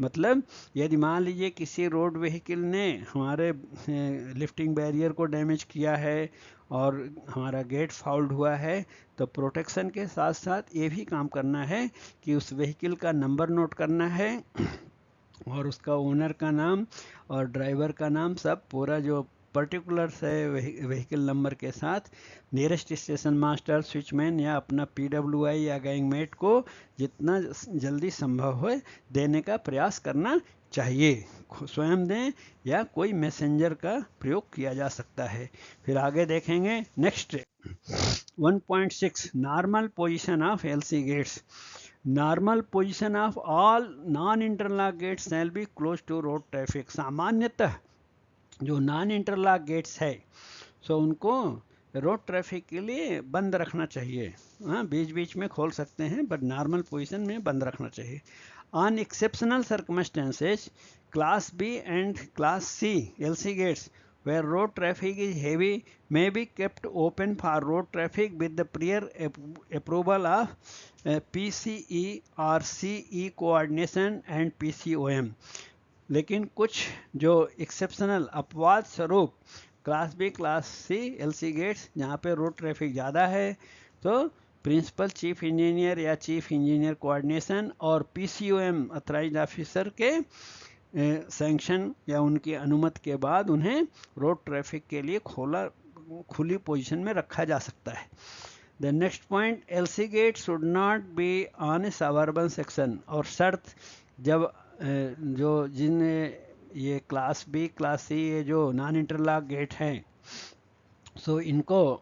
S1: मतलब यदि मान लीजिए किसी road vehicle ने हमारे lifting barrier को damage किया है और हमारा गेट फाउल्ड हुआ है, तो प्रोटेक्शन के साथ साथ ये भी काम करना है कि उस व्हीकल का नंबर नोट करना है और उसका ओनर का नाम और ड्राइवर का नाम सब पूरा जो पर्टिकुलर्स है व्हीकल नंबर के साथ नियरेस्ट स्टेशन मास्टर, स्विचमैन या अपना PWI या गैंगमेट को जितना जल्दी संभव हो देने का प्रयास करना चाहिए. स्वयं दें या कोई मैसेंजर का प्रयोग किया जा सकता है. फिर आगे देखेंगे. Next 1.6, normal position of LC gates. Normal position of all non interlock gates shall be close to road traffic. सामान्यतः जो नॉन इंटरलॉक गेट्स है सो उनको रोड ट्रैफिक के लिए बंद रखना चाहिए। हाँ, बीच बीच में खोल सकते हैं बट नॉर्मल पोजीशन में बंद रखना चाहिए। On exceptional circumstances class B and class C LC gates where road traffic is heavy may be kept open for road traffic with the prior approval of PCE or CE coordination and PCOM। लेकिन कुछ जो exceptional अपवाद स्वरूप class B class C LC gates जहाँ पे road traffic ज़्यादा है तो प्रिंसिपल चीफ इंजीनियर या चीफ इंजीनियर कोऑर्डिनेशन और पीसीओएम अथराइज्ड ऑफिसर के सैंक्शन या उनकी अनुमति के बाद उन्हें रोड ट्रैफिक के लिए खुली पोजीशन में रखा जा सकता है। The next point, LC gate should not be on a suburban section. और शर्त जब जो जिन ये क्लास बी क्लास सी ये जो नॉन इंटरलॉक गेट हैं सो इनको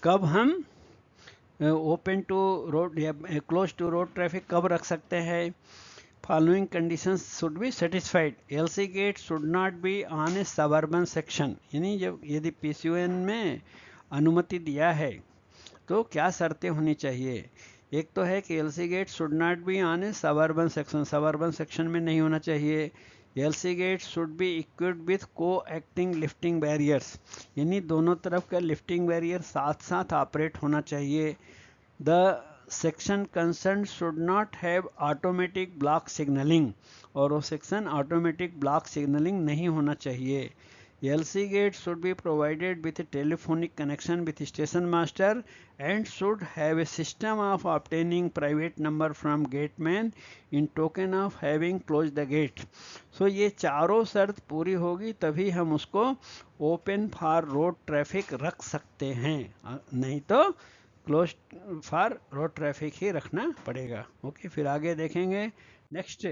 S1: कब हम ओपन टू रोड या क्लोज टू रोड ट्रैफिक कब रख सकते हैं? Following conditions should be satisfied. LC gate should not be on a suburban section। यानी जब यदि PCON में अनुमति दिया है तो क्या शर्तें होनी चाहिए? एक तो है कि LC gate should not be on a suburban section, suburban section में नहीं होना चाहिए। LC gate should be equipped with co-acting lifting barriers, यानी दोनों तरफ का लिफ्टिंग बैरियर साथ साथ ऑपरेट होना चाहिए। The section concern should not have automatic block signalling, और वो सेक्शन ऑटोमेटिक ब्लॉक सिग्नलिंग नहीं होना चाहिए। LC gate should be provided with a telephonic connection with station master and should have a system of obtaining private number from gateman in token of having close the gate. So ये चारों शर्त पूरी होगी तभी हम उसको open for road traffic रख सकते हैं, नहीं तो क्लोज फॉर रोड ट्रैफिक ही रखना पड़ेगा। ओके, फिर आगे देखेंगे। Next,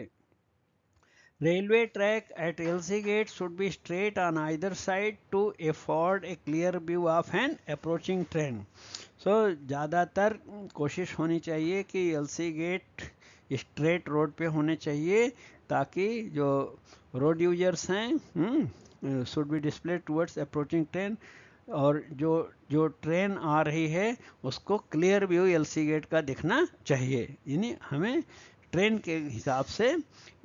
S1: railway track at LC gate should be straight on either side to afford a clear view of an approaching train. So ज़्यादातर कोशिश होनी चाहिए कि एलसी गेट स्ट्रेट रोड पे होने चाहिए ताकि जो रोड यूजर्स हैं should be display towards approaching train, और जो ट्रेन आ रही है उसको क्लियर व्यू एलसी गेट का दिखना चाहिए। यानी हमें ट्रेन के हिसाब से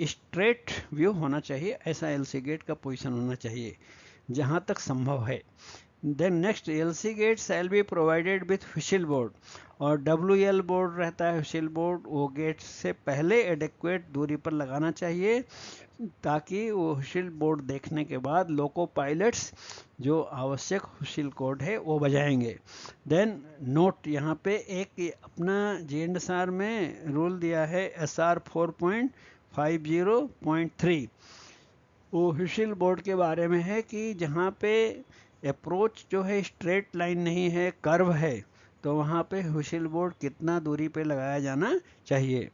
S1: स्ट्रेट व्यू होना चाहिए, ऐसा एलसी गेट का पोजीशन होना चाहिए जहाँ तक संभव है। Then next, LC gate shall be provided with whistle board, और WL बोर्ड रहता है व्हिसिल बोर्ड, वो गेट से पहले एडेक्वेट दूरी पर लगाना चाहिए ताकि वो व्हिसिल बोर्ड देखने के बाद लोको पायलट्स जो आवश्यक व्हिसिल कोड है वो बजाएंगे। देन नोट, यहाँ पे एक अपना GNSR में रूल दिया है SR 4.50.3, वो व्हिसिल बोर्ड के बारे में है कि जहाँ पे अप्रोच जो है स्ट्रेट लाइन नहीं है, कर्व है, तो वहाँ पे व्हिसिल बोर्ड कितना दूरी पे लगाया जाना चाहिए।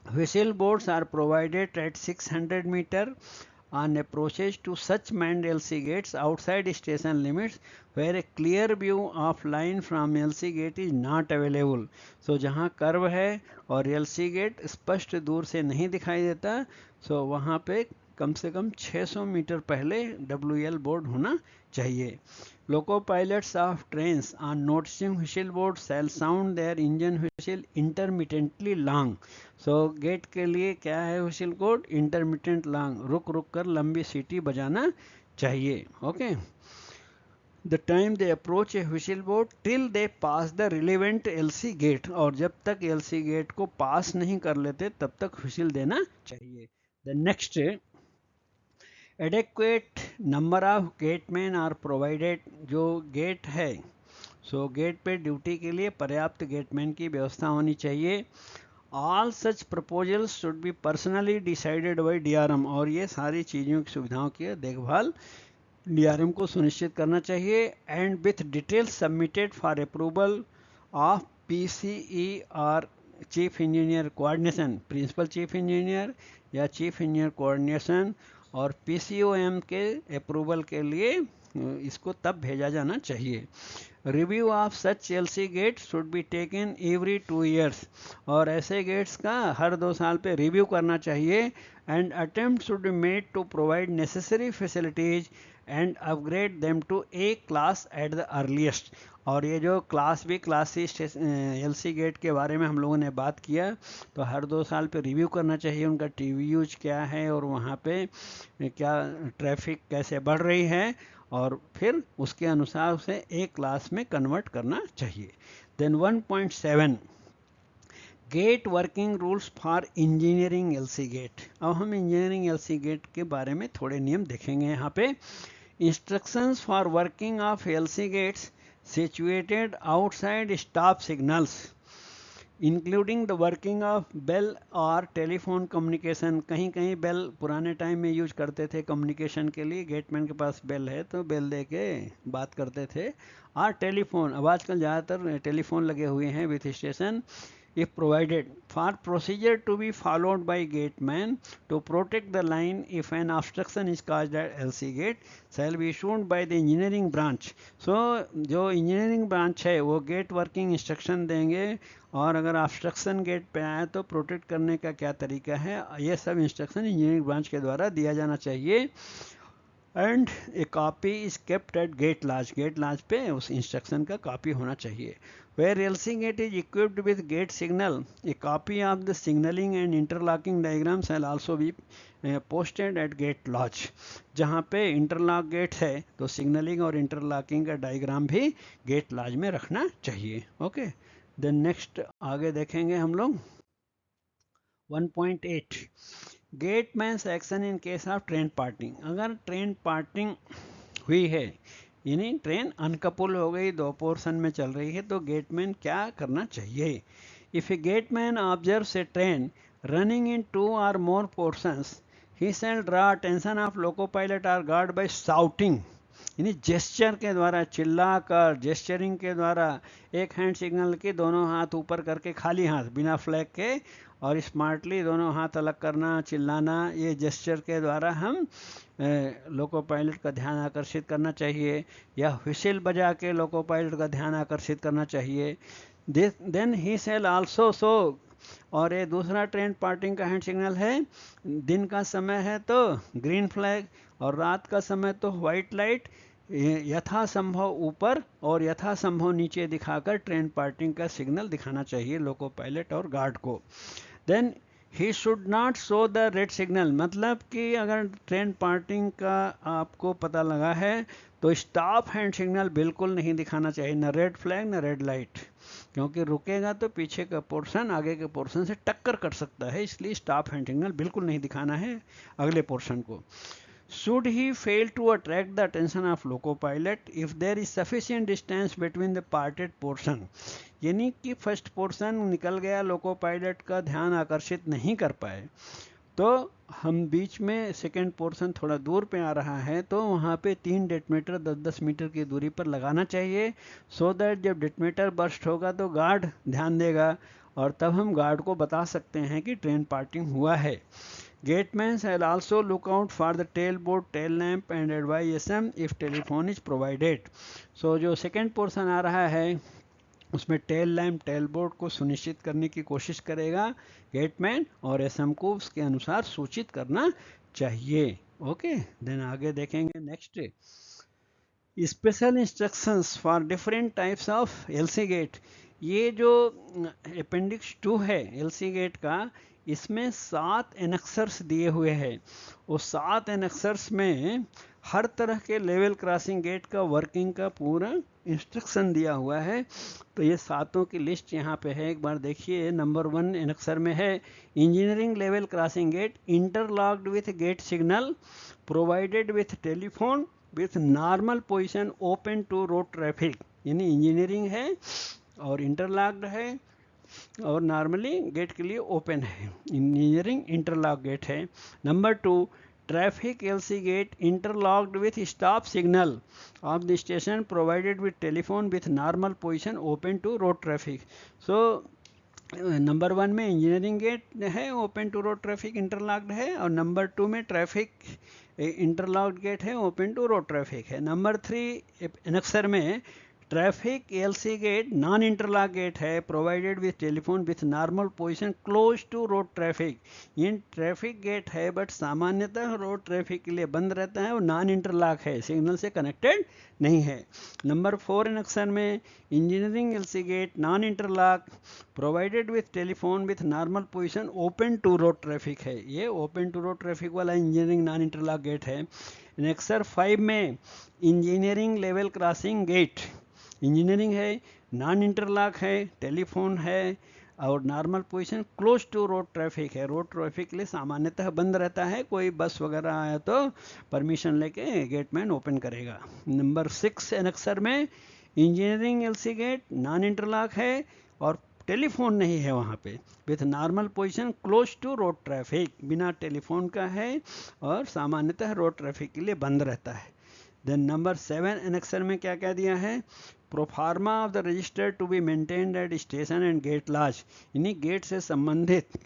S1: Whistle boards are provided at 600 metre on approaches to such manned LC gates outside station limits where a clear view of line from LC gate is not available। so जहाँ curve है और LC gate स्पष्ट दूर से नहीं दिखाई देता, so वहाँ पे कम से कम 600 मीटर पहले WL बोर्ड होना चाहिए। Loco pilots of trains on noticing whistle board shall sound their engine whistle intermittently long. So gate के लिए क्या है व्हिसिल कोड? इंटरमिटेंट लॉन्ग, रुक रुक कर लंबी सीटी बजाना चाहिए। Okay, the time they approach a whistle board till they pass the relevant LC gate, और जब तक एलसी गेट को पास नहीं कर लेते तब तक व्हिसिल देना चाहिए। The next, adequate number of gateman are provided. जो गेट है सो गेट पे ड्यूटी के लिए पर्याप्त गेटमैन की व्यवस्था होनी चाहिए। All such proposals should be personally decided by DRM, और ये सारी चीज़ों की सुविधाओं की देखभाल DRM को सुनिश्चित करना चाहिए। And with details submitted for approval of PCE और chief engineer coordination, principal chief engineer या चीफ इंजीनियर कोऑर्डिनेशन और PCOM के अप्रूवल के लिए इसको तब भेजा जाना चाहिए। Review of such LC gate should be taken every 2 years, और ऐसे गेट्स का हर 2 साल पे रिव्यू करना चाहिए। And attempt should be made to provide necessary facilities and upgrade them to A class at the earliest. और ये जो class B class C LC gate के बारे में हम लोगों ने बात किया, तो हर 2 साल पे रिव्यू करना चाहिए उनका टीवी यूज क्या है और वहाँ पे क्या ट्रैफिक कैसे बढ़ रही है, और फिर उसके अनुसार उसे एक क्लास में कन्वर्ट करना चाहिए। Then 1.7 gate working rules for engineering LC gate. अब हम इंजीनियरिंग एलसी गेट के बारे में थोड़े नियम देखेंगे यहाँ पे। Instructions for working of LC gates situated outside stop signals including the working of bell और टेलीफोन कम्युनिकेशन। कहीं कहीं बेल पुराने टाइम में यूज करते थे कम्युनिकेशन के लिए, गेटमैन के पास बेल है तो बेल दे के बात करते थे। और टेलीफोन, अब आजकल ज़्यादातर टेलीफोन लगे हुए हैं with station. if provided for procedure to be followed by gateman to protect the line if an obstruction is caused at LC gate shall be issued by the engineering branch। so जो engineering branch है वो gate working instruction देंगे, और अगर obstruction gate पे आए तो protect करने का क्या तरीका है, ये सब इंस्ट्रक्शन इंजीनियरिंग ब्रांच के द्वारा दिया जाना चाहिए। And a copy is kept at gate lodge, gate lodge पे उस इंस्ट्रक्शन का कॉपी होना चाहिए। Where LC gate is equipped with gate signal, a copy of the signaling and interlocking diagram shall also be posted at gate lodge। जहाँ पे interlock gate है तो signalling और इंटरलॉकिंग का डायग्राम भी गेट लॉज में रखना चाहिए। ओके, देन नेक्स्ट आगे देखेंगे हम लोग 1.8 gateman's action in case of train parting. अगर ट्रेन पार्टिंग हुई है, यानी ट्रेन अनकपुल हो गई, 2 पोर्शन में चल रही है, तो गेटमैन क्या करना चाहिए। If A gateman observes A train running in 2 or more portions he shall draw attention of loco pilot और गार्ड बाय शाउटिंग, यानी जेस्चर के द्वारा, चिल्लाकर जेस्चरिंग के द्वारा, एक हैंड सिग्नल के दोनों हाथ ऊपर करके खाली हाथ बिना फ्लैग के, और स्मार्टली दोनों हाथ अलग करना, चिल्लाना, ये जेस्चर के द्वारा हम लोको पायलट का ध्यान आकर्षित करना चाहिए, या व्हिसिल बजा के लोको पायलट का ध्यान आकर्षित करना चाहिए। Then he shall also show, और ये दूसरा ट्रेन पार्टिंग का हैंड सिग्नल है, दिन का समय है तो ग्रीन फ्लैग, और रात का समय तो व्हाइट लाइट, यथासंभव ऊपर और यथासंभव नीचे दिखाकर ट्रेन पार्टिंग का सिग्नल दिखाना चाहिए लोको पायलट और गार्ड को। Then he should not show the red signal, मतलब कि अगर ट्रेन पार्टिंग का आपको पता लगा है तो स्टॉप हैंड सिग्नल बिल्कुल नहीं दिखाना चाहिए, न रेड फ्लैग न रेड लाइट, क्योंकि रुकेगा तो पीछे का पोर्शन आगे के पोर्शन से टक्कर कर सकता है, इसलिए स्टॉप हैंड सिग्नल बिल्कुल नहीं दिखाना है अगले पोर्शन को। Should he fail to attract the attention of loco pilot if there is sufficient distance between the parted portion, यानी कि फर्स्ट पोर्शन निकल गया, लोको पायलट का ध्यान आकर्षित नहीं कर पाए, तो हम बीच में सेकेंड पोर्शन थोड़ा दूर पे आ रहा है तो वहाँ पे 3 डेटमीटर 10-10 मीटर की दूरी पर लगाना चाहिए, सो दैट जब डेटमीटर बर्स्ट होगा तो गार्ड ध्यान देगा, और तब हम गार्ड को बता सकते हैं कि ट्रेन पार्टिंग हुआ है। Gateman shall also look out for the tailboard, tail lamp and advise SM if telephone is provided। So जो सेकेंड पोर्शन आ रहा है उसमें टेल लैम्प टेल बोर्ड को सुनिश्चित करने की कोशिश करेगा गेटमैन, और एसएम को उसके अनुसार सूचित करना चाहिए। ओके, देन आगे देखेंगे next special instructions for different types of LC gate. ये जो अपेंडिक्स 2 है एलसी गेट का, इसमें 7 एनेक्सर्स दिए हुए हैं, उस 7 एनेक्सर्स में हर तरह के लेवल क्रॉसिंग गेट का वर्किंग का पूरा इंस्ट्रक्शन दिया हुआ है। तो ये 7 की लिस्ट यहाँ पे है, एक बार देखिए। नंबर 1 एनेक्सर में है engineering level crossing gate interlocked with gate signal provided with telephone with normal position open to road traffic, यानी इंजीनियरिंग है और इंटरलॉक्ड है और नॉर्मली गेट के लिए ओपन है, इंजीनियरिंग इंटरलॉक गेट है। Number 2 traffic LC gate interlocked with stop signal of the station provided with telephone with normal position open to road traffic. So number 1 में engineering gate है, open to road traffic interlocked है, और number 2 में traffic interlocked gate है, open to road traffic है। Number 3 annexure में traffic LC gate non interlock gate है, provided with telephone with normal position close to road traffic. ये traffic gate है but सामान्यतः रोड ट्रैफिक के लिए बंद रहता है और नॉन इंटरलॉक है, सिग्नल से कनेक्टेड नहीं है। नंबर 4 आंसर में engineering LC gate non interlock provided with telephone with normal position open to road traffic है, ये ओपन टू रोड ट्रैफिक वाला इंजीनियरिंग नॉन इंटरलॉक गेट है। आंसर 5 में engineering level crossing gate engineering है, non interlock है, telephone है और normal position close to road traffic है, रोड ट्रैफिक के लिए सामान्यतः बंद रहता है, कोई बस वगैरह आया तो परमिशन लेके गेटमैन ओपन करेगा। नंबर 6 आंसर में engineering LC gate non interlock है और टेलीफोन नहीं है वहाँ पे, with normal position close to road traffic, बिना टेलीफोन का है और सामान्यतः रोड ट्रैफिक के लिए बंद रहता है। देन नंबर 7 आंसर में क्या क्या दिया है, proforma of the register to be maintained at station and gate lodge, यानी गेट से संबंधित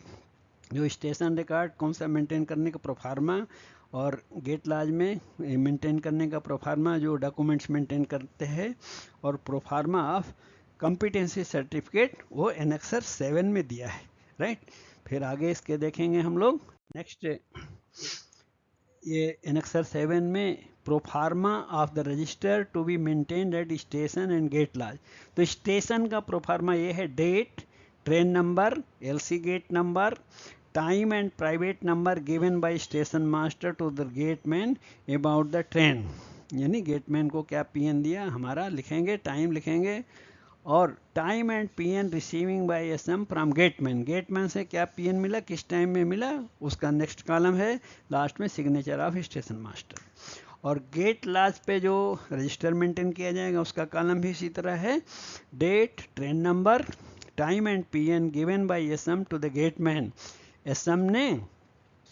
S1: जो स्टेशन रिकॉर्ड कौन सा मेंटेन करने का प्रोफार्मा और गेट लॉज में मेंटेन करने का प्रोफार्मा जो डॉक्यूमेंट्स मेंटेन करते हैं, और प्रोफार्मा ऑफ कॉम्पिटेंसी सर्टिफिकेट वो आंसर 7 में दिया है, राइट। फिर आगे इसके देखेंगे हम लोग। नेक्स्ट ये आंसर 7 में proforma of the register to be maintained at station and gate lodge, तो स्टेशन का प्रोफार्मा ये है date, train number, LC gate number, time and private number given by station master to the gateman about the train, यानी gateman को क्या PN दिया हमारा लिखेंगे, टाइम लिखेंगे, और time and PN receiving by SM from gateman, gateman से क्या पीएन मिला, किस टाइम में मिला, उसका नेक्स्ट कॉलम है, लास्ट में सिग्नेचर ऑफ स्टेशन मास्टर। और गेट लॉज पे जो रजिस्टर मेंटेन किया जाएगा उसका कॉलम भी इसी तरह है, date, train number, time and PN given by SM to the gateman, SM ने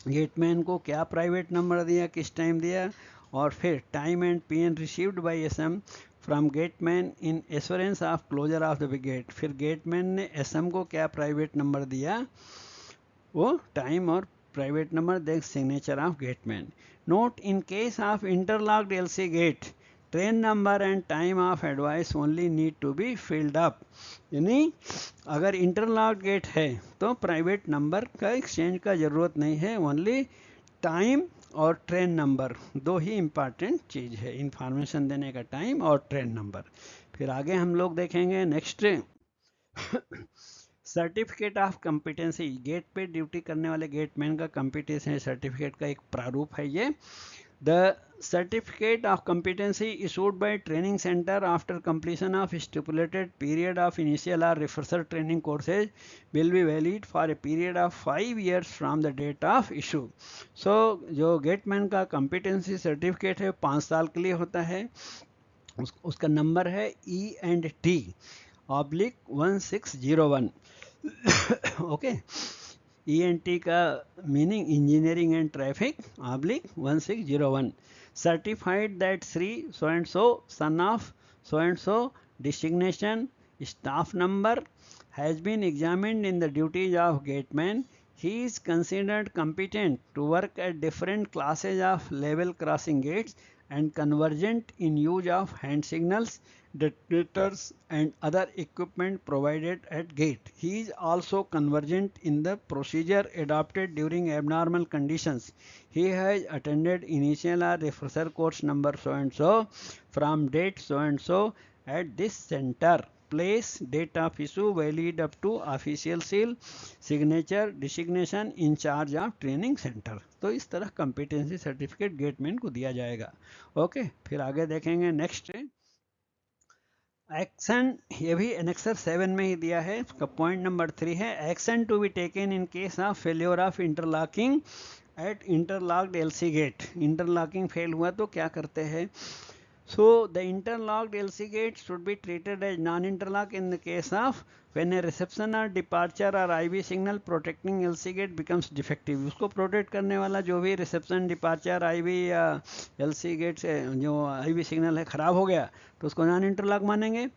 S1: गेटमैन को क्या प्राइवेट नंबर दिया, किस टाइम दिया, और फिर time and PN received by SM from gateman in assurance of closure of the gate, फिर gateman ने एसएम को क्या प्राइवेट नंबर दिया, वो टाइम और प्राइवेट नंबर देख signature of gateman. Note in case of interlocked LC gate train number and time of advice only need to be filled up, यानी अगर इंटरलॉक्ड गेट है तो प्राइवेट नंबर का exchange का ज़रूरत नहीं है, ओनली टाइम और ट्रेन नंबर दो ही इम्पॉर्टेंट चीज़ है इंफॉर्मेशन देने का, टाइम और ट्रेन नंबर। फिर आगे हम लोग देखेंगे next certificate of competency, gate पे ड्यूटी करने वाले गेटमैन का कॉम्पिटेंसी सर्टिफिकेट का एक प्रारूप है ये। The certificate of competency issued by training center after completion of stipulated period of initial or refresher training courses will be valid for a period of 5 years from the date of issue. So जो gateman का competency certificate है 5 साल के लिए होता है, उसका number है ENT/1601 ओके। ENT का meaning engineering and traffic /1601, certified that Sri so and so son of so and so designation staff number has been examined in the duties of gateman, he is considered competent to work at different classes of level crossing gates and convergent in use of hand signals, detonators and other equipment provided at gate. He is also convergent in the procedure adopted during abnormal conditions. He has attended initial or refresher course number so and so from date so and so at this center. Place, date of issue valid up to official seal, signature, designation in charge of training center. तो इस तरह competency certificate gateman को दिया जाएगा। Okay, फिर आगे देखेंगे next action, ये भी एनेक्सर 7 में ही दिया है, उसका पॉइंट नंबर 3 है action to be taken in case of failure of interlocking at interlocked LC gate, interlocking fail हुआ तो क्या करते हैं। So the interlocked LC gate should be treated as non-interlock in the case of when a reception or departure or IV signal protecting LC gate becomes defective. उसको protect करने वाला जो भी रिसेप्शन, डिपार्चर, IV या LC gate से जो IV signal है ख़राब हो गया तो उसको नॉन इंटरलॉक मानेंगे।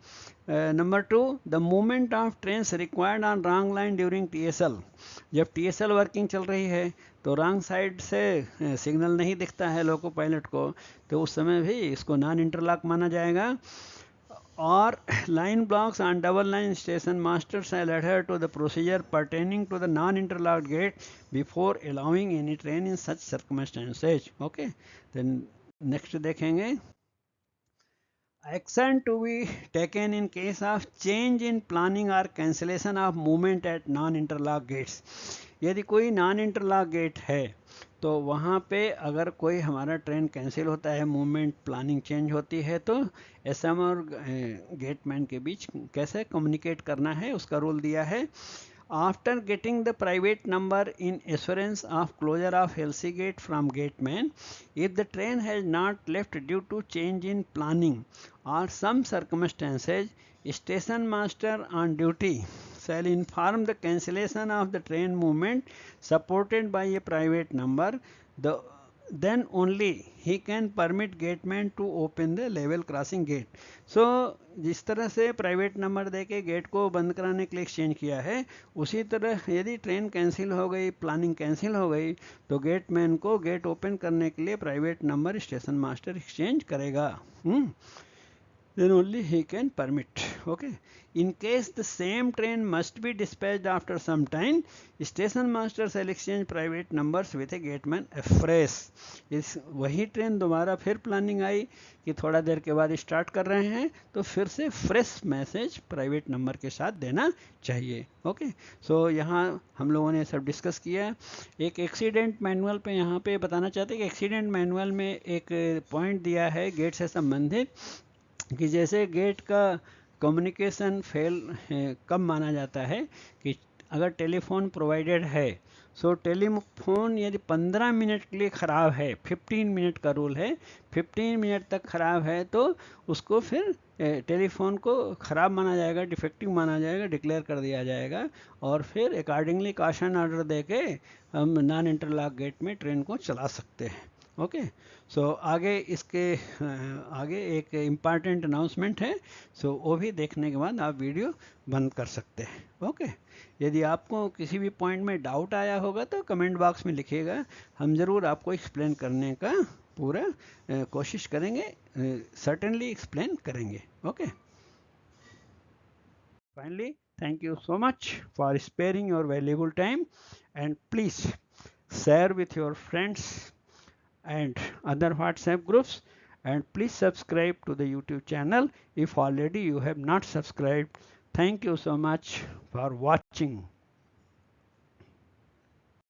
S1: Number 2, the movement of trains required on wrong line during TSL, जब TSL वर्किंग चल रही है तो रॉन्ग साइड से सिग्नल नहीं दिखता है लोको पायलट को, तो उस समय भी इसको नॉन इंटरलॉक माना जाएगा। or line blocks on double line, station master shall adhere to the procedure pertaining to the non-interlocked gate before allowing any train in such circumstances. Okay, then next देखेंगे action to be taken in case of change in planning or cancellation of movement at non-interlock gates. यदि कोई non interlock gate है तो वहाँ पे अगर कोई हमारा ट्रेन कैंसिल होता है, मूवमेंट प्लानिंग चेंज होती है, तो एसएम और गेटमैन के बीच कैसे कम्युनिकेट करना है उसका रूल दिया है. After getting the private number in assurance of closure of LC gate from gateman, if the train has not left due to change in planning or some circumstances, station master on duty shall inform the cancellation of the train movement supported by a private number. Then only he can permit gateman to open the level crossing gate. So जिस तरह से private number देके gate को बंद कराने के लिए exchange किया है, उसी तरह यदि ट्रेन कैंसिल हो गई, प्लानिंग कैंसिल हो गई, तो गेटमैन को गेट ओपन करने के लिए private number station master exchange करेगा. Then only he can permit. Okay, in case the same train must be dispatched after some time, station master shall exchange private numbers with a gateman afresh. इस वही train दोबारा फिर planning आई कि थोड़ा देर के बाद start कर रहे हैं, तो फिर से फ्रेश मैसेज प्राइवेट नंबर के साथ देना चाहिए. ओके, सो यहाँ हम लोगों ने सब डिस्कस किया. एक एक्सीडेंट मैनुअल पे यहाँ पे बताना चाहते हैं कि एक्सीडेंट मैनुअल में एक पॉइंट दिया है गेट से संबंधित कि जैसे गेट का कम्युनिकेशन फेल कब माना जाता है कि अगर टेलीफोन प्रोवाइडेड है, सो टेलीफोन यदि 15 मिनट के लिए ख़राब है, 15 मिनट का रूल है, 15 मिनट तक ख़राब है तो उसको फिर टेलीफोन को ख़राब माना जाएगा, डिफेक्टिव माना जाएगा, डिक्लेयर कर दिया जाएगा और फिर अकॉर्डिंगली कॉशन ऑर्डर देके हम नॉन इंटरलॉक गेट में ट्रेन को चला सकते हैं. ओके, सो आगे इसके आगे एक इम्पॉर्टेंट अनाउंसमेंट है, सो वो भी देखने के बाद आप वीडियो बंद कर सकते हैं. ओके, यदि आपको किसी भी पॉइंट में डाउट आया होगा तो कमेंट बॉक्स में लिखिएगा, हम ज़रूर आपको एक्सप्लेन करने का पूरा कोशिश करेंगे, सर्टेनली एक्सप्लेन करेंगे. Okay, finally thank you so much for sparing your valuable time, and please share with your friends and other WhatsApp groups, and please subscribe to the YouTube channel if already you have not subscribed. Thank you so much for watching.